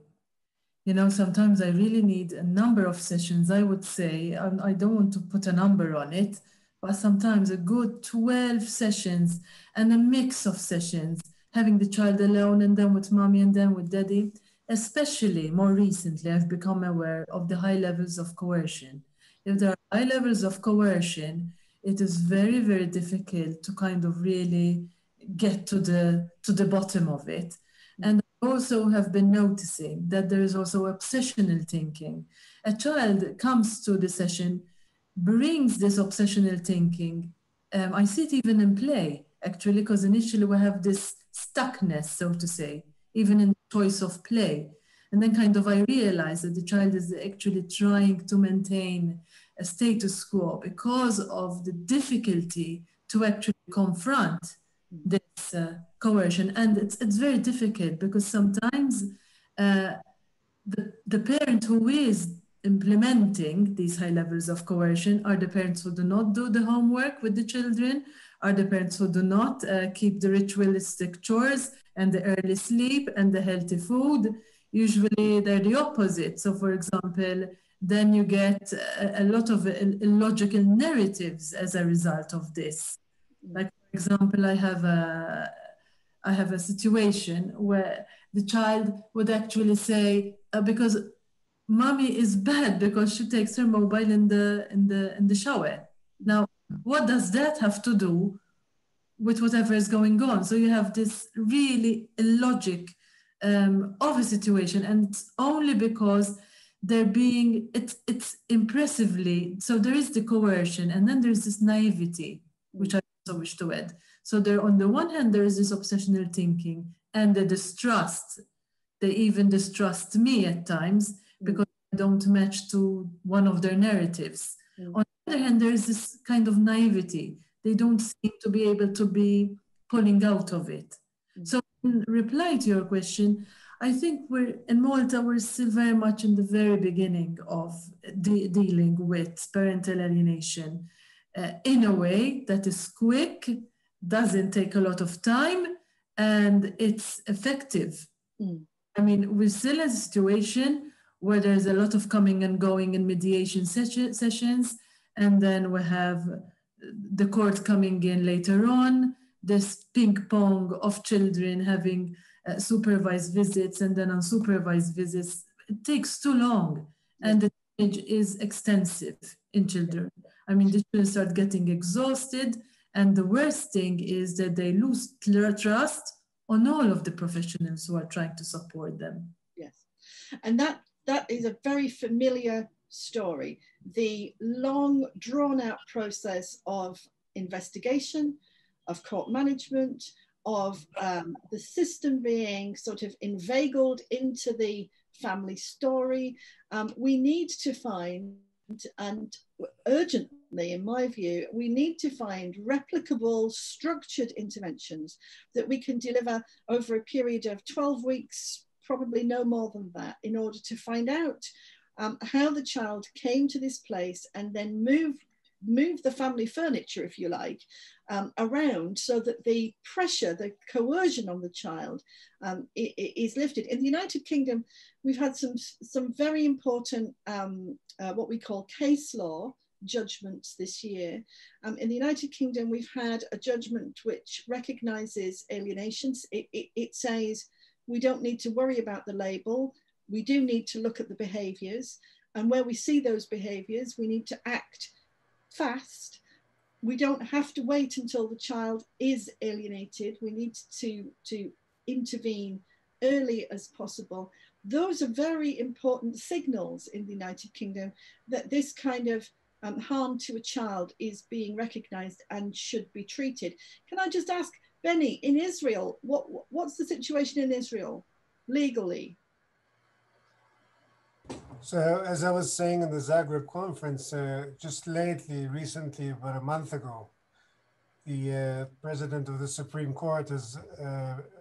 You know, sometimes I really need a number of sessions, I would say. I don't want to put a number on it, but sometimes a good 12 sessions and a mix of sessions, having the child alone and then with mommy and then with daddy. Especially more recently, I've become aware of the high levels of coercion. If there are high levels of coercion, it is very, very difficult to kind of really get to the bottom of it. And I also have been noticing that there is also obsessional thinking. A child comes to the session, brings this obsessional thinking. I see it even in play, actually, because initially we have this stuckness, so to say, even in the choice of play. And then kind of I realize that the child is actually trying to maintain a status quo because of the difficulty to actually confront this coercion. And it's very difficult because sometimes the parent who is implementing these high levels of coercion are the parents who do not do the homework with the children, are the parents who do not keep the ritualistic chores and the early sleep and the healthy food. Usually they're the opposite. So for example, then you get a lot of illogical narratives as a result of this. Like, for example, I have a situation where the child would actually say, because mommy is bad because she takes her mobile in the shower. Now, what does that have to do with whatever is going on? So you have this really illogic of a situation, and it's only because they're being, it's impressively, so there is the coercion, and then there's this naivety, which I also wish to add. So there, on the one hand, there is this obsessional thinking and the distrust. They even distrust me at times because I don't match to one of their narratives. On the other hand, there is this kind of naivety. They don't seem to be able to be pulling out of it. So in reply to your question, I think in Malta, we're still very much in the very beginning of dealing with parental alienation in a way that is quick, doesn't take a lot of time, and it's effective. I mean, we're still in a situation where there's a lot of coming and going in mediation sessions, and then we have the court coming in later on, this ping pong of children having supervised visits and then unsupervised visits. It takes too long, and the damage is extensive in children. I mean, the children start getting exhausted, and the worst thing is that they lose trust on all of the professionals who are trying to support them. Yes, and that is a very familiar story. The long, drawn-out process of investigation, of court management, of the system being sort of inveigled into the family story. We need to find, and urgently, in my view, we need to find replicable, structured interventions that we can deliver over a period of 12 weeks, probably no more than that, in order to find out how the child came to this place and then move the family furniture, if you like, around so that the pressure, the coercion on the child is lifted. In the United Kingdom, we've had some very important, what we call case law judgments this year. In the United Kingdom, we've had a judgment which recognises alienations. It says we don't need to worry about the label. We do need to look at the behaviours. And where we see those behaviours, we need to act fast. We don't have to wait until the child is alienated. We need to intervene early as possible. Those are very important signals in the United Kingdom that this kind of harm to a child is being recognised and should be treated. Can I just ask, Benny, in Israel, what's the situation in Israel legally? So as I was saying in the Zagreb conference, just recently, about a month ago, the president of the Supreme Court has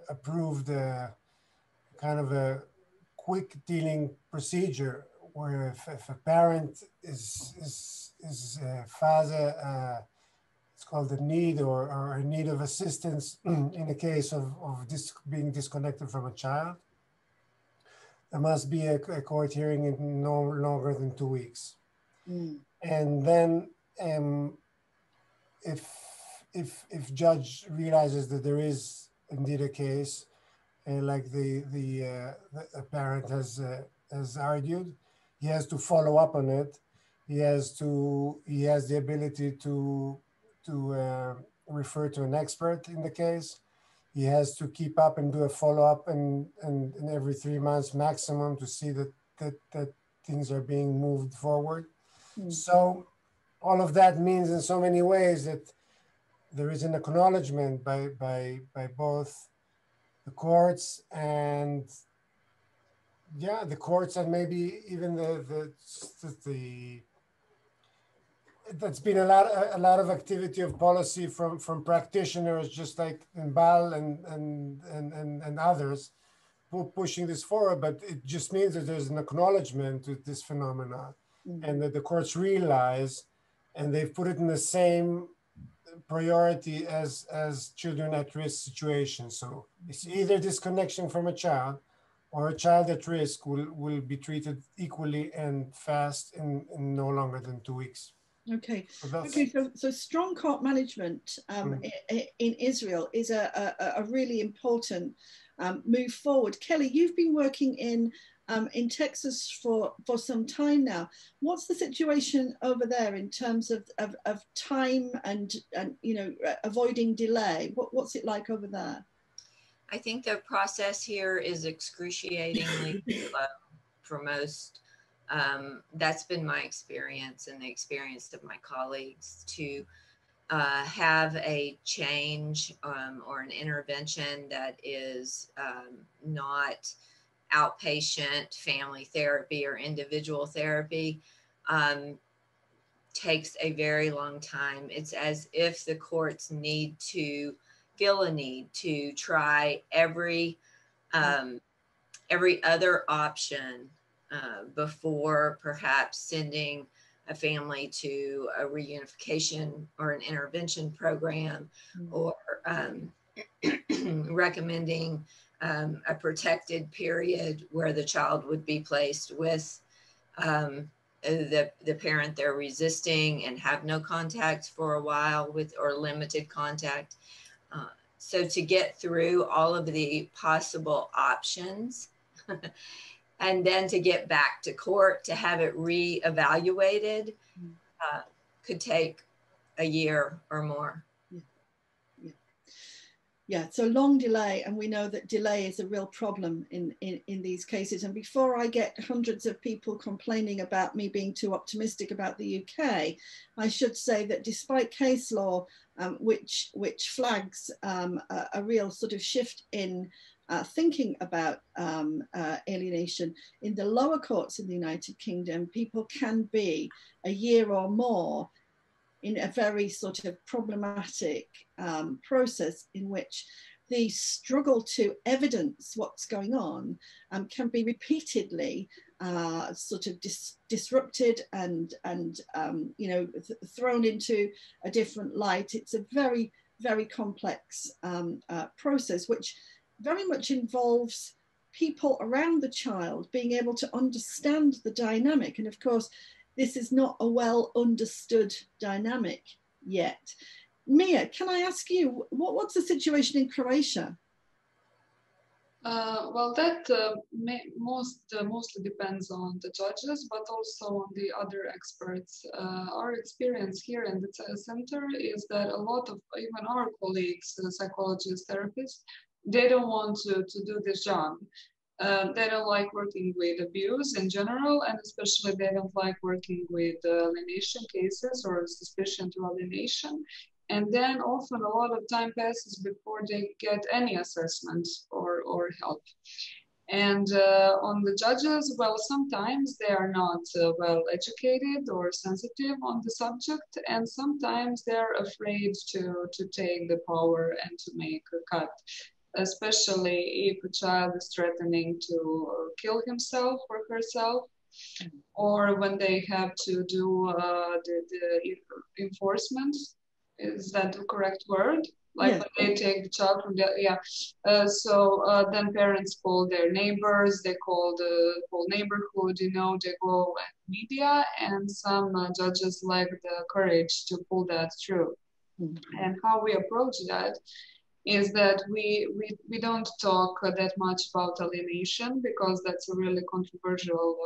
approved kind of a quick dealing procedure where if a parent is father, it's called a need or a need of assistance in the case of being disconnected from a child, there must be a court hearing in no longer than 2 weeks. And then if judge realizes that there is indeed a case, like the parent has argued, he has to follow up on it. He has the ability to refer to an expert in the case. He has to keep up and do a follow-up and every 3 months maximum to see that things are being moved forward. So all of that means in so many ways that there is an acknowledgement by both the courts and the courts and maybe even that's been a lot of activity of policy from practitioners, just like Inbal and others, pushing this forward. But it just means that there's an acknowledgement to this phenomenon, and that the courts realize, and they've put it in the same priority as children at risk situations. So it's either disconnection from a child, or a child at risk will be treated equally and fast in no longer than 2 weeks. Okay. So strong court management in Israel is a really important move forward. Kelly, you've been working in Texas for some time now. What's the situation over there in terms of time and avoiding delay? What's it like over there? I think the process here is excruciatingly slow for most. That's been my experience and the experience of my colleagues to have a change or an intervention that is not outpatient family therapy or individual therapy takes a very long time. It's as if the courts feel a need to try every every other option before perhaps sending a family to a reunification or an intervention program, or recommending a protected period where the child would be placed with the parent they're resisting and have no contact for a while with, or limited contact. So to get through all of the possible options and then to get back to court to have it reevaluated could take a year or more. Yeah, it's a long delay, and we know that delay is a real problem in these cases. And before I get hundreds of people complaining about me being too optimistic about the UK, I should say that despite case law, which flags a real sort of shift in thinking about alienation, in the lower courts in the United Kingdom, people can be a year or more in a very sort of problematic process in which the struggle to evidence what's going on can be repeatedly sort of disrupted and you know, thrown into a different light. It's a very, very complex process, which very much involves people around the child being able to understand the dynamic. And of course, this is not a well understood dynamic yet. Mia, can I ask you, what's the situation in Croatia? Well, that mostly depends on the judges, but also on the other experts. Our experience here in the center is that a lot of even our colleagues, psychologists, therapists, they don't want to do this job. They don't like working with abuse in general, and especially they don't like working with alienation cases or suspicion to alienation. And then often a lot of time passes before they get any assessment or help. And on the judges, well, sometimes they are not well educated or sensitive on the subject, and sometimes they're afraid to take the power and to make a cut, especially if a child is threatening to kill himself or herself, or when they have to do the enforcement. Is that the correct word? Like when they take the child from the, then parents call their neighbors, they call the whole neighborhood, you know, they go at media, and some judges lack the courage to pull that through. And how we approach that is that we don't talk that much about alienation, because that's a really controversial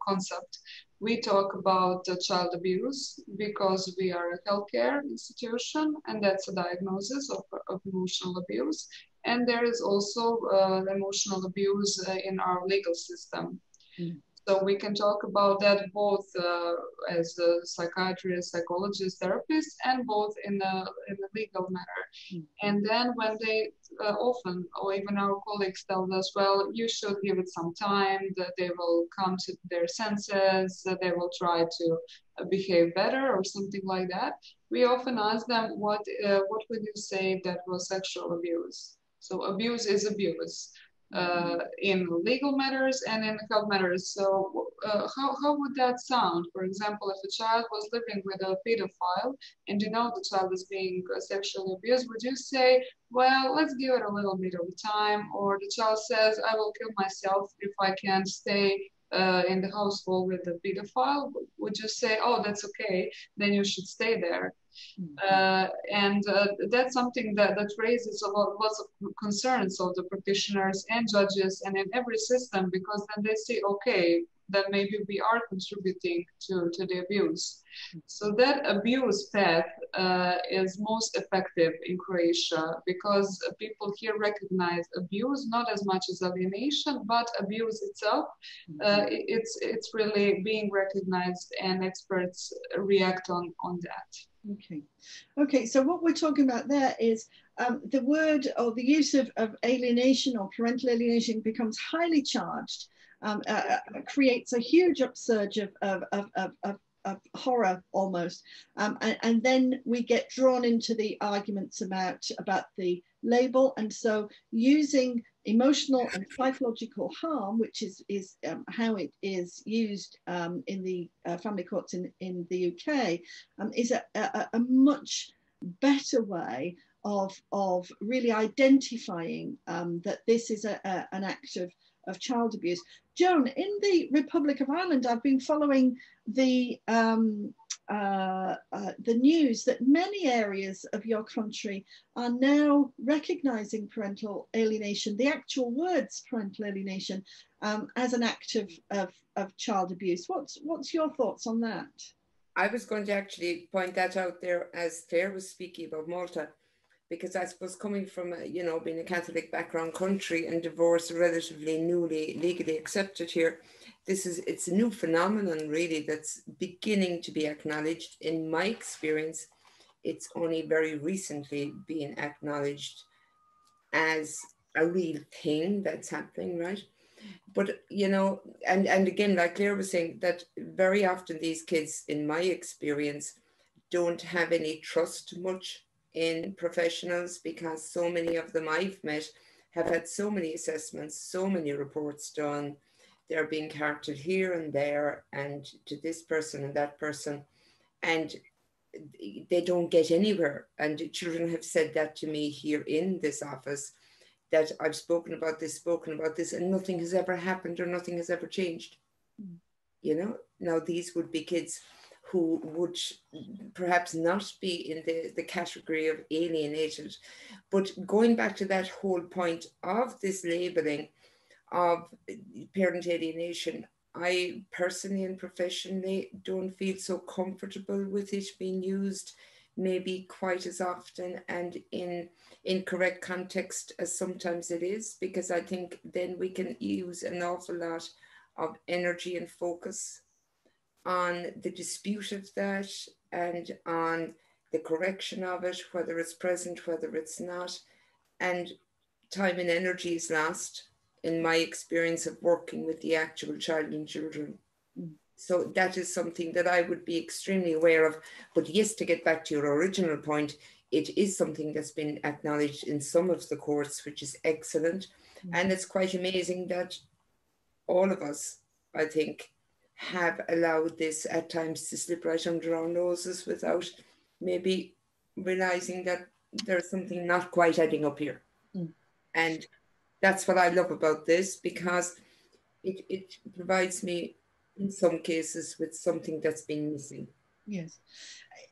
concept. We talk about child abuse because we are a healthcare institution, and that's a diagnosis of emotional abuse. And there is also emotional abuse in our legal system. So we can talk about that both as a psychiatrist, psychologist, therapist, and both in a legal matter. And then when they often, or even our colleagues tell us, well, you should give it some time, that they will come to their senses, that they will try to behave better or something like that. We often ask them, what would you say if that was sexual abuse? So abuse is abuse. In legal matters and in health matters. So how would that sound? For example, if a child was living with a pedophile and you know the child is being sexually abused, would you say, well, let's give it a little bit of time? Or the child says, I will kill myself if I can't stay in the household with the pedophile? Would you say, oh, that's okay, then you should stay there? And that's something that raises lots of concerns of the practitioners and judges and in every system, because then they say, okay, that maybe we are contributing to the abuse. So that abuse path is most effective in Croatia, because people here recognize abuse not as much as alienation, but abuse itself. It's really being recognized, and experts react on that. Okay, so what we're talking about there is the word or the use of alienation or parental alienation becomes highly charged, creates a huge upsurge of horror almost, and then we get drawn into the arguments about the label. And so using emotional and psychological harm, which is how it is used in the family courts in the UK, is a much better way of really identifying that this is an act of child abuse. Joan, in the Republic of Ireland, I've been following the news that many areas of your country are now recognizing parental alienation, the actual words parental alienation, as an act of child abuse. What's your thoughts on that? I was going to actually point that out there as Claire was speaking about Malta, because I suppose coming from, being a Catholic background country and divorce relatively newly legally accepted here, it's a new phenomenon really that's beginning to be acknowledged. In my experience, it's only very recently been acknowledged as a real thing that's happening, right? But, and again, like Claire was saying, that very often these kids, in my experience, don't have any trust much in professionals, because so many of them I've met have had so many assessments, so many reports done. They're being carted here and there and to this person and that person, and they don't get anywhere. And children have said that to me here in this office, that I've spoken about this, and nothing has ever happened or nothing has ever changed. Now these would be kids who would perhaps not be in the category of alienated. But going back to that whole point of this labeling of parent alienation, I personally and professionally don't feel so comfortable with it being used maybe quite as often and in correct context as sometimes it is, because I think then we can use an awful lot of energy and focus on the dispute of that and on the correction of it, whether it's present, whether it's not. And time and energy is lost in my experience of working with the actual child and children. So that is something that I would be extremely aware of. But yes, to get back to your original point, it is something that's been acknowledged in some of the courts, which is excellent. And it's quite amazing that all of us, I think, have allowed this at times to slip right under our noses without maybe realizing that there's something not quite adding up here. And that's what I love about this, because it provides me in some cases with something that's been missing. Yes.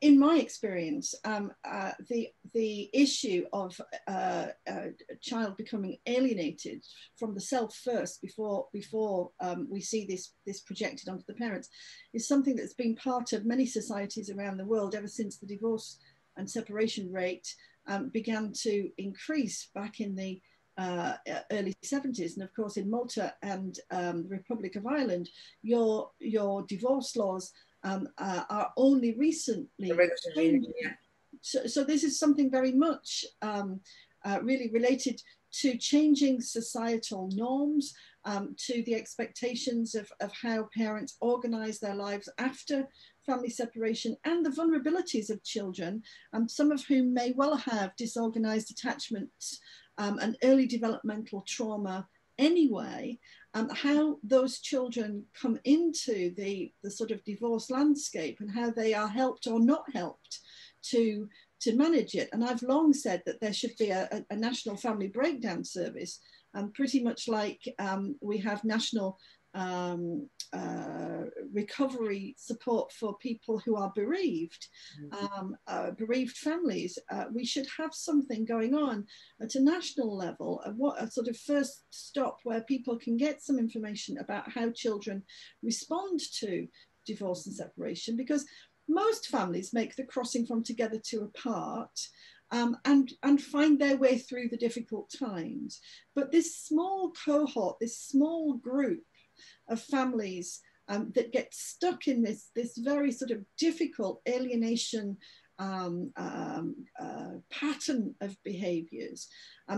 In my experience, the issue of a child becoming alienated from the self first before we see this projected onto the parents is something that's been part of many societies around the world ever since the divorce and separation rate began to increase back in the early 70s. And of course, in Malta and the Republic of Ireland, your divorce laws are only recently changing. So this is something very much really related to changing societal norms, to the expectations of how parents organize their lives after family separation, and the vulnerabilities of children, some of whom may well have disorganized attachments and early developmental trauma anyway, how those children come into the sort of divorce landscape and how they are helped or not helped to manage it. And I've long said that there should be a national family breakdown service, pretty much like we have national recovery support for people who are bereaved, bereaved families. We should have something going on at a national level, a sort of first stop where people can get some information about how children respond to divorce and separation, because most families make the crossing from together to apart and find their way through the difficult times. But this small cohort, this small group of families that get stuck in this very sort of difficult alienation pattern of behaviors,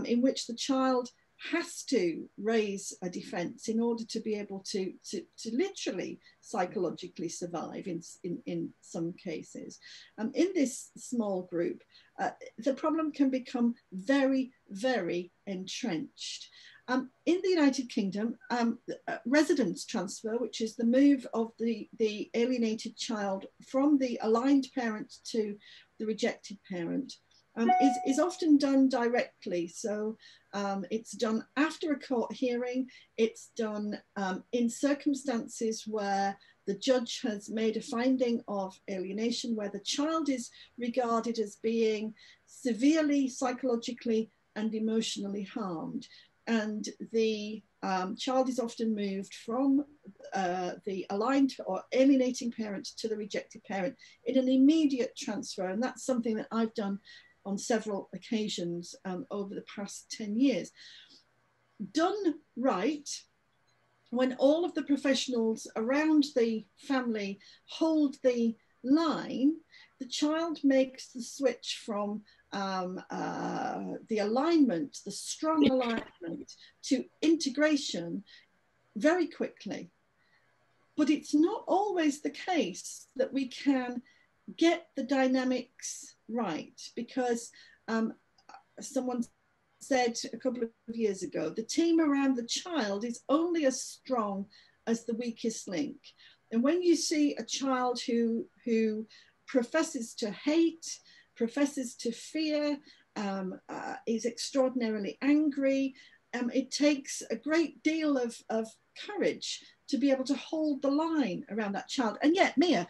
in which the child has to raise a defense in order to be able to literally psychologically survive in some cases. In this small group, the problem can become very, very entrenched. In the United Kingdom, residence transfer, which is the move of the alienated child from the aligned parent to the rejected parent, is often done directly. So it's done after a court hearing. It's done in circumstances where the judge has made a finding of alienation, where the child is regarded as being severely psychologically and emotionally harmed. And the child is often moved from the aligned or alienating parent to the rejected parent in an immediate transfer. And that's something that I've done on several occasions over the past 10 years. Done right, when all of the professionals around the family hold the line, the child makes the switch from the alignment, the strong alignment, to integration very quickly. But it's not always the case that we can get the dynamics right, because someone said a couple of years ago, the team around the child is only as strong as the weakest link. And when you see a child who professes to hate, professes to fear, is extraordinarily angry, it takes a great deal of courage to be able to hold the line around that child. And yet, Mia,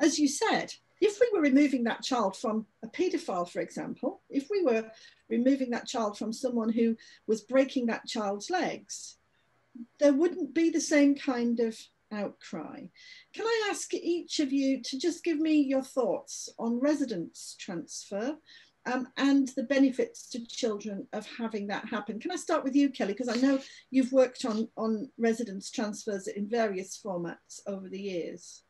as you said, if we were removing that child from a paedophile, for example, if we were removing that child from someone who was breaking that child's legs, there wouldn't be the same kind of outcry. Can I ask each of you to just give me your thoughts on residence transfer and the benefits to children of having that happen? Can I start with you, Kelly? Because I know you've worked on residence transfers in various formats over the years.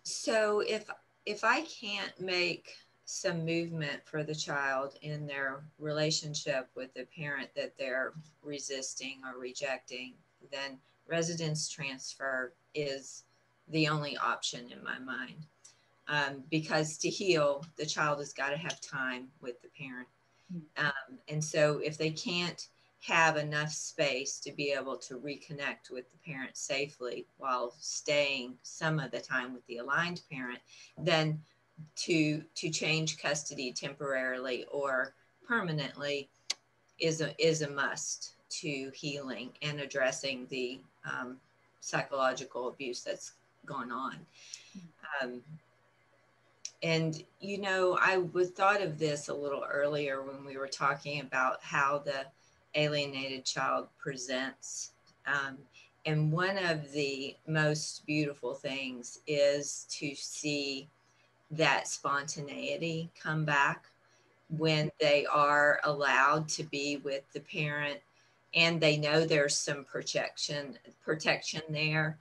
So if I can't make some movement for the child in their relationship with the parent that they're resisting or rejecting, then residence transfer is the only option in my mind. Because to heal, the child has got to have time with the parent. And so if they can't have enough space to be able to reconnect with the parent safely while staying some of the time with the aligned parent, then to change custody temporarily or permanently is a must to healing and addressing the psychological abuse that's gone on. And, you know, I thought of this a little earlier when we were talking about how the alienated child presents. And one of the most beautiful things is to see that spontaneity come back when they are allowed to be with the parent and they know there's some protection there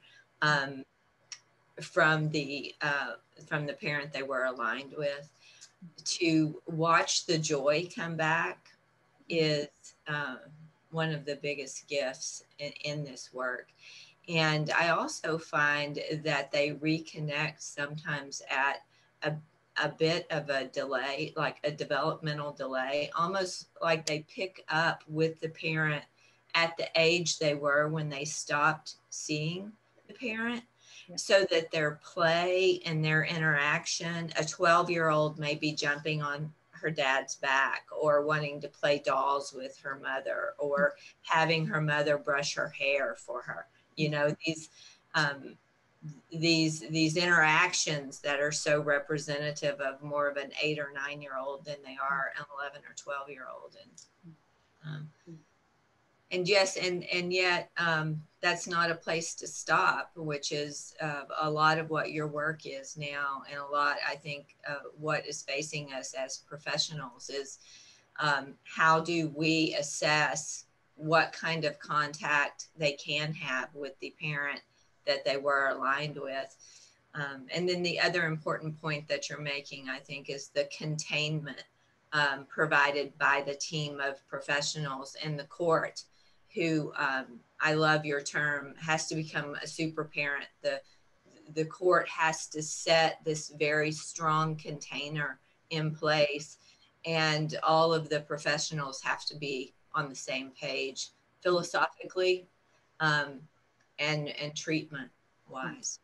from the parent they were aligned with. To watch the joy come back is one of the biggest gifts in this work. And I also find that they reconnect sometimes at a bit of a delay, like a developmental delay, almost like they pick up with the parent at the age they were when they stopped seeing the parent. Yeah. So that their play and their interaction, a 12-year-old may be jumping on her dad's back or wanting to play dolls with her mother or having her mother brush her hair for her. You know, these interactions that are so representative of more of an 8 or 9-year-old than they are an 11 or 12-year-old. And yes, and yet that's not a place to stop, which is a lot of what your work is now. And a lot, I think, what is facing us as professionals is how do we assess what kind of contact they can have with the parent that they were aligned with. And then the other important point that you're making, I think, is the containment provided by the team of professionals in the court who, I love your term, has to become a super parent. The court has to set this very strong container in place, and all of the professionals have to be on the same page philosophically and treatment wise.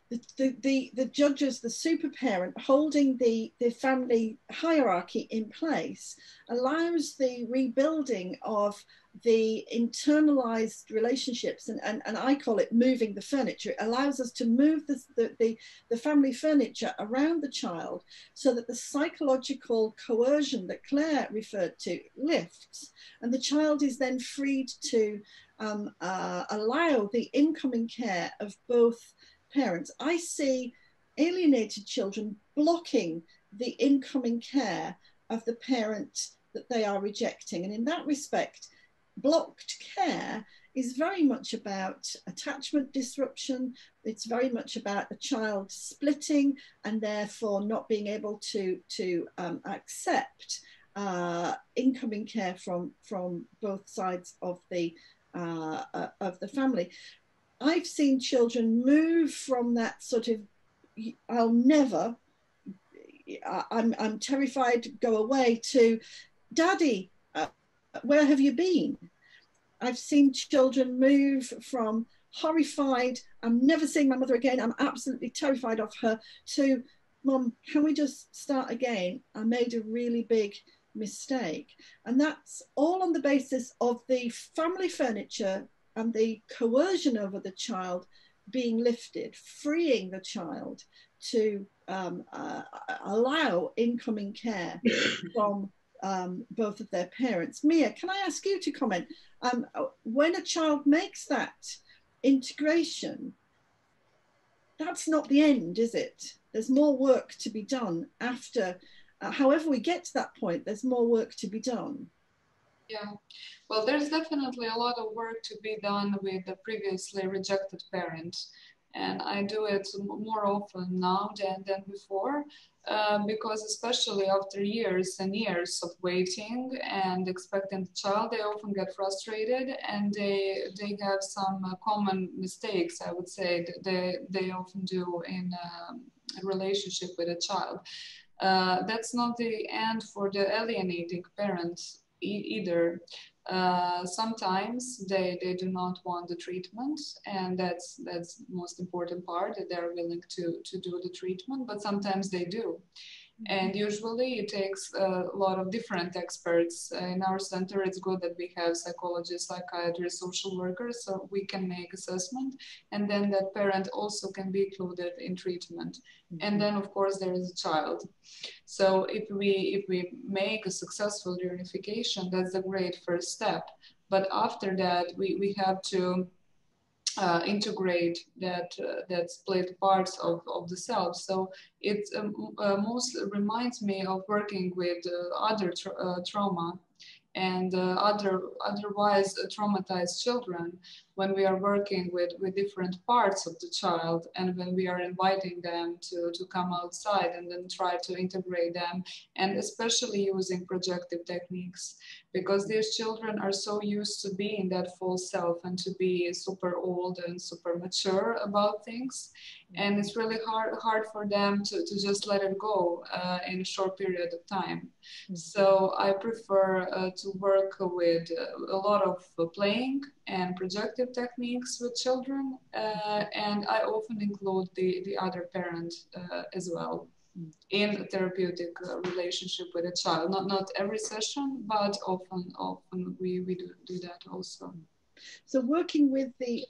The judges, the super parent holding the family hierarchy in place allows the rebuilding of the internalized relationships, and I call it moving the furniture. It allows us to move the family furniture around the child so that the psychological coercion that Claire referred to lifts, and the child is then freed to allow the incoming care of both parents. I see alienated children blocking the incoming care of the parent that they are rejecting. And in that respect, blocked care is very much about attachment disruption. It's very much about the child splitting and therefore not being able to accept incoming care from both sides of the family. I've seen children move from that sort of, I'll never, I'm terrified, go away, to Daddy, where have you been? I've seen children move from horrified, I'm never seeing my mother again, I'm absolutely terrified of her, to Mum, can we just start again? I made a really big mistake. And that's all on the basis of the family furniture and the coercion over the child being lifted, freeing the child to allow incoming care from both of their parents. Mia, can I ask you to comment? When a child makes that integration, that's not the end, is it? There's more work to be done after, however we get to that point, there's more work to be done. Yeah, well, there's definitely a lot of work to be done with the previously rejected parent. And I do it more often now than before, because especially after years and years of waiting and expecting the child, they often get frustrated, and they have some common mistakes, I would say, that they often do in a relationship with a child. That's not the end for the alienating parents either. Sometimes they do not want the treatment, and that's the most important part, that they're willing to do the treatment, but sometimes they do. And usually it takes a lot of different experts. In our center, it's good that we have psychologists, psychiatrists, social workers, so we can make assessment, and then that parent also can be included in treatment. And then, of course, there is a child. So if we make a successful reunification, that's a great first step. But after that, we have to integrate that split parts of the self. So it mostly reminds me of working with other trauma and otherwise traumatized children, when we are working with different parts of the child, and when we are inviting them to come outside and then try to integrate them, and especially using projective techniques, because these children are so used to being that false self and to be super old and super mature about things. And it's really hard for them to just let it go in a short period of time. So I prefer to work with a lot of playing and projective techniques with children, and I often include the other parent as well in a therapeutic relationship with a child. Not every session, but often we do that also. So working with the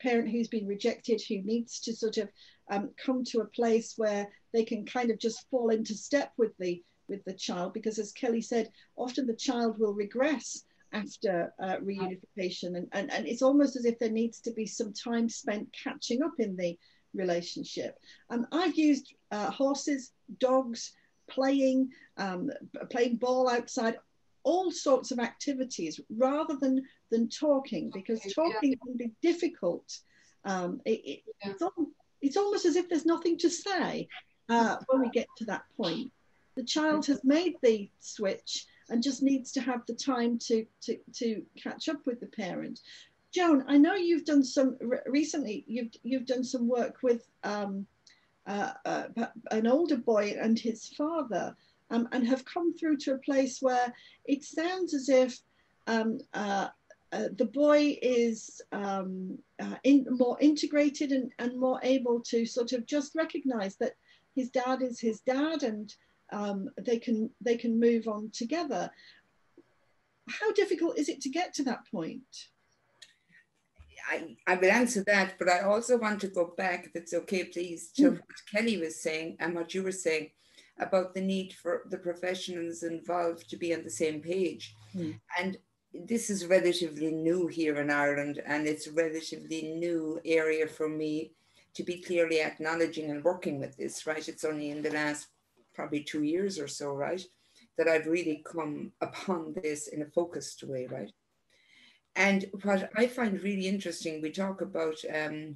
parent who's been rejected, who needs to sort of come to a place where they can kind of just fall into step with the child, because as Kelly said, often the child will regress after reunification, and it's almost as if there needs to be some time spent catching up in the relationship. I've used horses, dogs, playing ball outside, all sorts of activities rather than talking, because talking can be difficult. It's almost as if there's nothing to say when we get to that point. The child has made the switch and just needs to have the time to catch up with the parent. Joan, I know you've done some recently. You've done some work with an older boy and his father. and have come through to a place where it sounds as if the boy is more integrated and more able to sort of just recognize that his dad is his dad, and they can move on together. How difficult is it to get to that point? I will answer that, but I also want to go back, if it's okay, please, to what Kelly was saying and what you were saying about the need for the professionals involved to be on the same page. And this is relatively new here in Ireland, and it's a relatively new area for me to be clearly acknowledging and working with this, right? It's only in the last probably 2 years or so, right, that I've really come upon this in a focused way, right? And what I find really interesting, we talk about, sorry,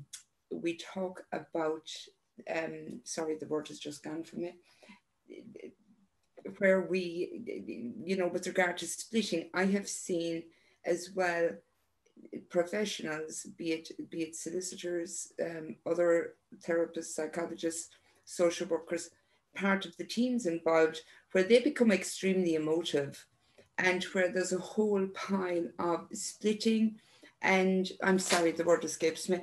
the word has just gone from me, where we, you know, with regard to splitting, I have seen as well professionals, be it solicitors, other therapists, psychologists, social workers, part of the teams involved, where they become extremely emotive, and where there's a whole pile of splitting, and I'm sorry, the word escapes me,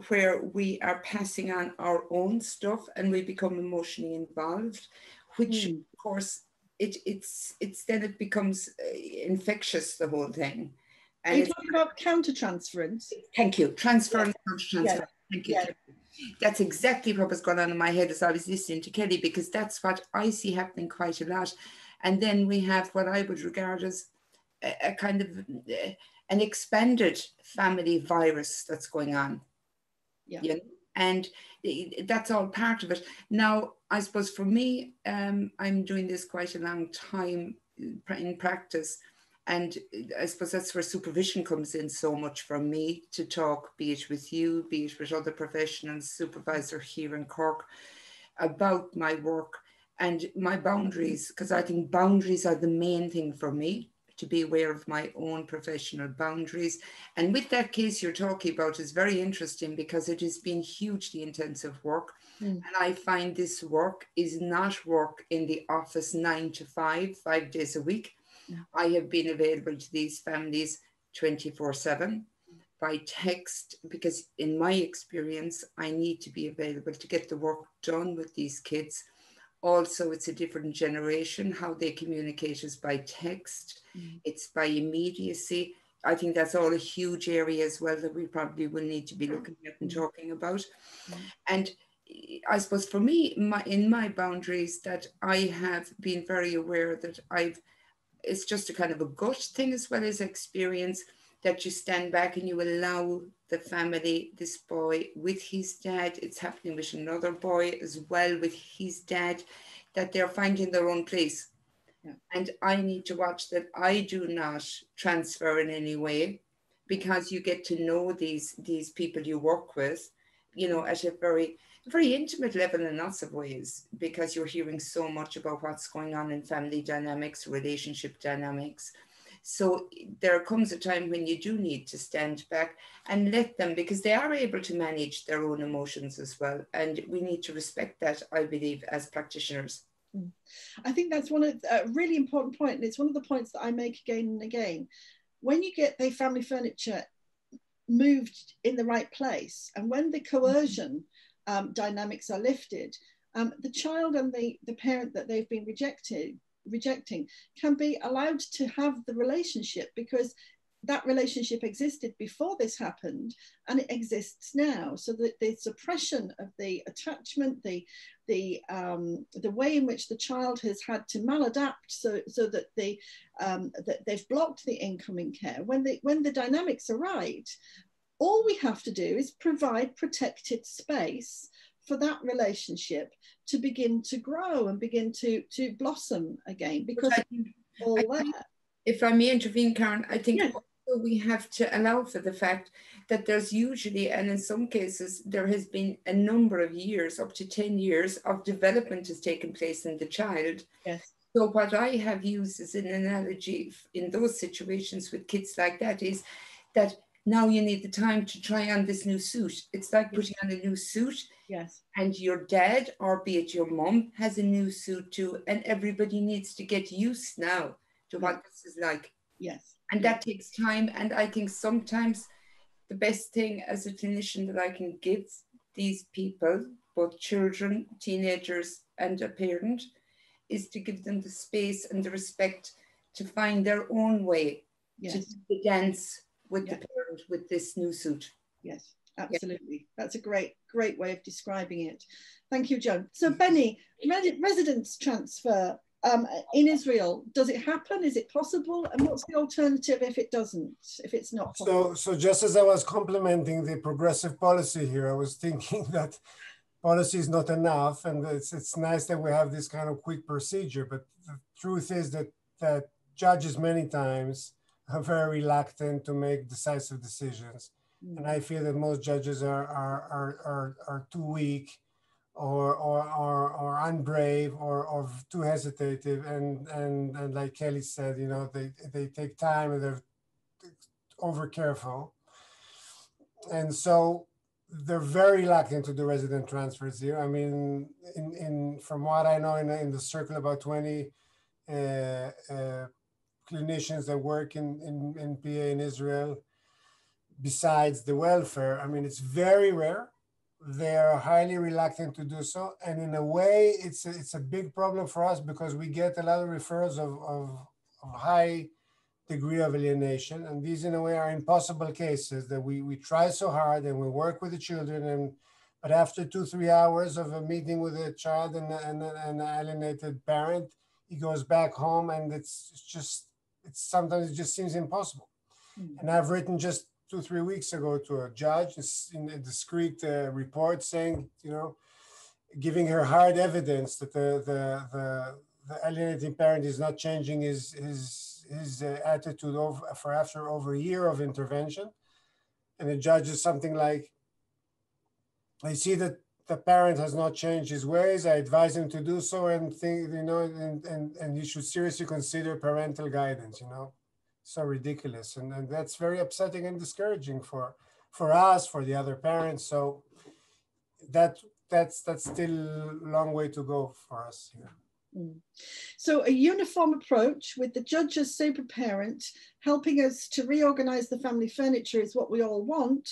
where we are passing on our own stuff and we become emotionally involved, which of course it becomes infectious, the whole thing. And you're talking about counter-transference. Thank you. Transfer and counter-transfer. Yes. Thank you. Yes. That's exactly what was going on in my head as I was listening to Kelly, because that's what I see happening quite a lot. And then we have what I would regard as a kind of an expanded family virus that's going on. Yeah. You know? And that's all part of it. Now, I suppose for me, I'm doing this quite a long time in practice. And I suppose that's where supervision comes in so much for me to talk, be it with you, be it with other professionals, supervisor here in Cork, about my work and my boundaries, because I think boundaries are the main thing for me, to be aware of my own professional boundaries. And with that case you're talking about is very interesting, because it has been hugely intensive work. And I find this work is not work in the office 9 to 5 days a week. I have been available to these families 24/7 by text, because in my experience, I need to be available to get the work done with these kids. Also, it's a different generation. How they communicate is by text. It's by immediacy. I think that's all a huge area as well that we probably will need to be looking at and talking about. And I suppose for me, in my boundaries, that I have been very aware that it's just a kind of a gut thing as well as experience, that you stand back and you allow the family, this boy with his dad, it's happening with another boy as well with his dad, that they're finding their own place. And I need to watch that I do not transfer in any way, because you get to know these people you work with, you know, at a very intimate level in lots of ways, because you're hearing so much about what's going on in family dynamics, relationship dynamics. So there comes a time when you do need to stand back and let them, because they are able to manage their own emotions as well. And we need to respect that, I believe, as practitioners. I think that's one of a really important point, and it's one of the points that I make again and again. When you get the family furniture moved in the right place, and when the coercion dynamics are lifted, the child and the parent that they've been rejecting can be allowed to have the relationship, because that relationship existed before this happened and it exists now. So that the suppression of the attachment, the way in which the child has had to maladapt, so that that they've blocked the incoming care, when the dynamics are right, all we have to do is provide protected space for that relationship to begin to grow and begin to blossom again, because it's all there. If I may intervene, Karen, I think yes. also we have to allow for the fact that there's usually, and in some cases, there has been a number of years, up to 10 years of development has taken place in the child. Yes. So what I have used as an analogy in those situations with kids like that is that now you need the time to try on this new suit. It's like putting on a new suit. Yes. And your dad, or be it your mum, has a new suit too. And everybody needs to get used now to what this is like. Yes. And that takes time. And I think sometimes the best thing as a clinician that I can give these people, both children, teenagers, and a parent, is to give them the space and the respect to find their own way to dance with the parent with this new suit. Yes, absolutely. That's a great way of describing it. Thank you, Joan. So Benny, residence transfer in Israel, does it happen? Is it possible? And what's the alternative if it doesn't, if it's not possible? So just as I was complimenting the progressive policy here, I was thinking that policy is not enough, and it's nice that we have this kind of quick procedure, but the truth is that judges many times are very reluctant to make decisive decisions. And I feel that most judges are too weak or unbrave or too hesitative, and like Kelly said, you know, they take time and they're over careful. And so they're very reluctant to do resident transfers here. I mean, from what I know, in the circle, about 20 clinicians that work in PA in Israel, besides the welfare, I mean, it's very rare. They're highly reluctant to do so. And in a way, it's a big problem for us because we get a lot of referrals of high degree of alienation. And these, in a way, are impossible cases that we try so hard and we work with the children. But after 2-3 hours of a meeting with a child and an alienated parent, he goes back home, and sometimes it just seems impossible. And I've written just 2-3 weeks ago to a judge in a discreet report saying, you know, giving her hard evidence that the alienating parent is not changing his attitude after over a year of intervention. And the judge is something like, I see that the parent has not changed his ways. I advise him to do so, and think, you know, and you should seriously consider parental guidance, you know. So ridiculous. And that's very upsetting and discouraging for us, for the other parents. So that's still a long way to go for us here. So a uniform approach with the judge as super parent helping us to reorganize the family furniture is what we all want,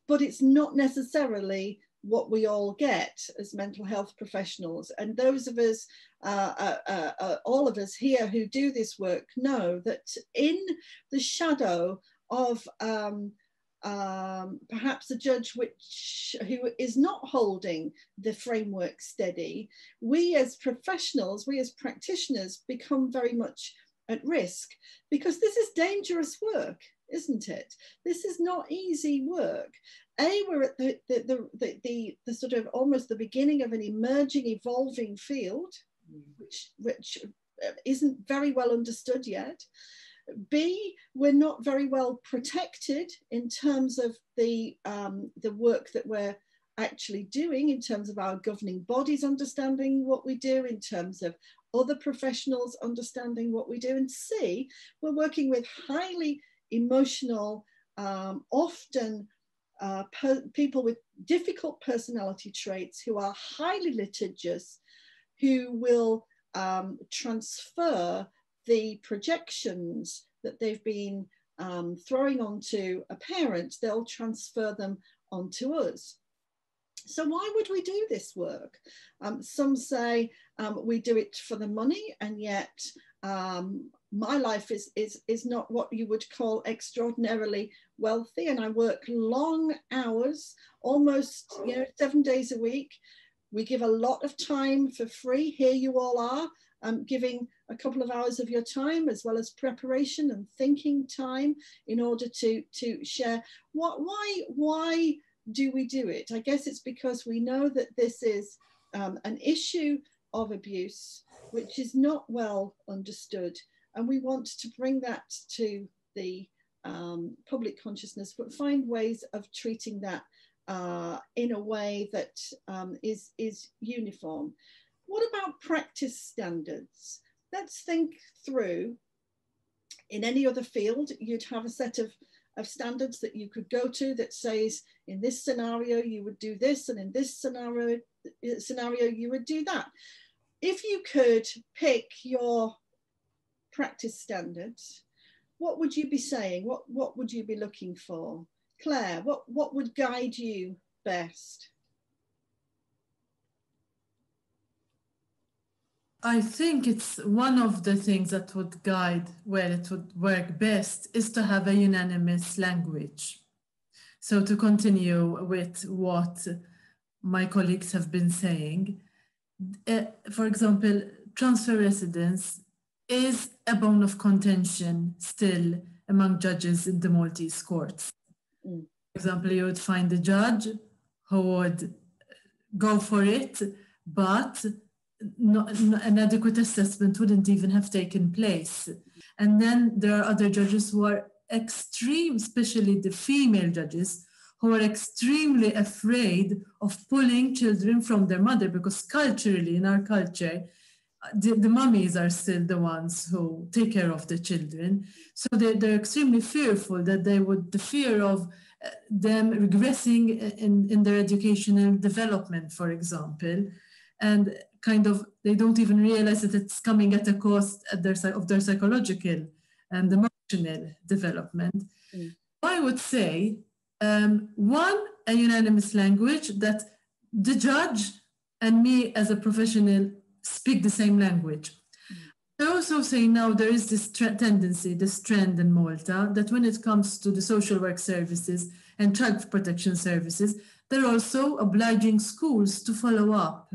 but it's not necessarily what we all get as mental health professionals. And those of us, all of us here who do this work know that in the shadow of perhaps a judge who is not holding the framework steady, we as professionals, we as practitioners become very much at risk, because this is dangerous work, isn't it? This is not easy work. We're at the sort of almost the beginning of an emerging, evolving field, which isn't very well understood yet. B, we're not very well protected in terms of the work that we're actually doing, in terms of our governing bodies understanding what we do, in terms of other professionals understanding what we do. And C, we're working with highly emotional, often people with difficult personality traits who are highly litigious, who will transfer the projections that they've been throwing onto a parent, they'll transfer them onto us. So why would we do this work? Some say we do it for the money, and yet my life is not what you would call extraordinarily wealthy, and I work long hours, almost 7 days a week. We give a lot of time for free. Here you all are, giving a couple of hours of your time, as well as preparation and thinking time, in order to share. Why do we do it? I guess it's because we know that this is an issue of abuse which is not well understood, and we want to bring that to the public consciousness, but find ways of treating that in a way that is uniform. What about practice standards? Let's think through. In any other field, you'd have a set of of standards that you could go to that says, in this scenario, you would do this, and in this scenario, you would do that. If you could pick your practice standards, what would you be saying? What would you be looking for? Claire, what would guide you best? I think it's one of the things that would guide where it would work best is to have a unanimous language. So to continue with what my colleagues have been saying, for example, transfer residence is a bone of contention still among judges in the Maltese courts. For example, you would find a judge who would go for it, but an adequate assessment wouldn't even have taken place. And then there are other judges who are extreme, especially the female judges, who are extremely afraid of pulling children from their mother, because culturally, in our culture, the mummies are still the ones who take care of the children. So they're extremely fearful that the fear of them regressing in their educational development, for example, and kind of, they don't even realize that it's coming at a cost of their psychological and emotional development. I would say, one, a unanimous language, that the judge and me as a professional speak the same language. I also say now there is this tendency, this trend in Malta, that when it comes to the social work services and child protection services, they're also obliging schools to follow up.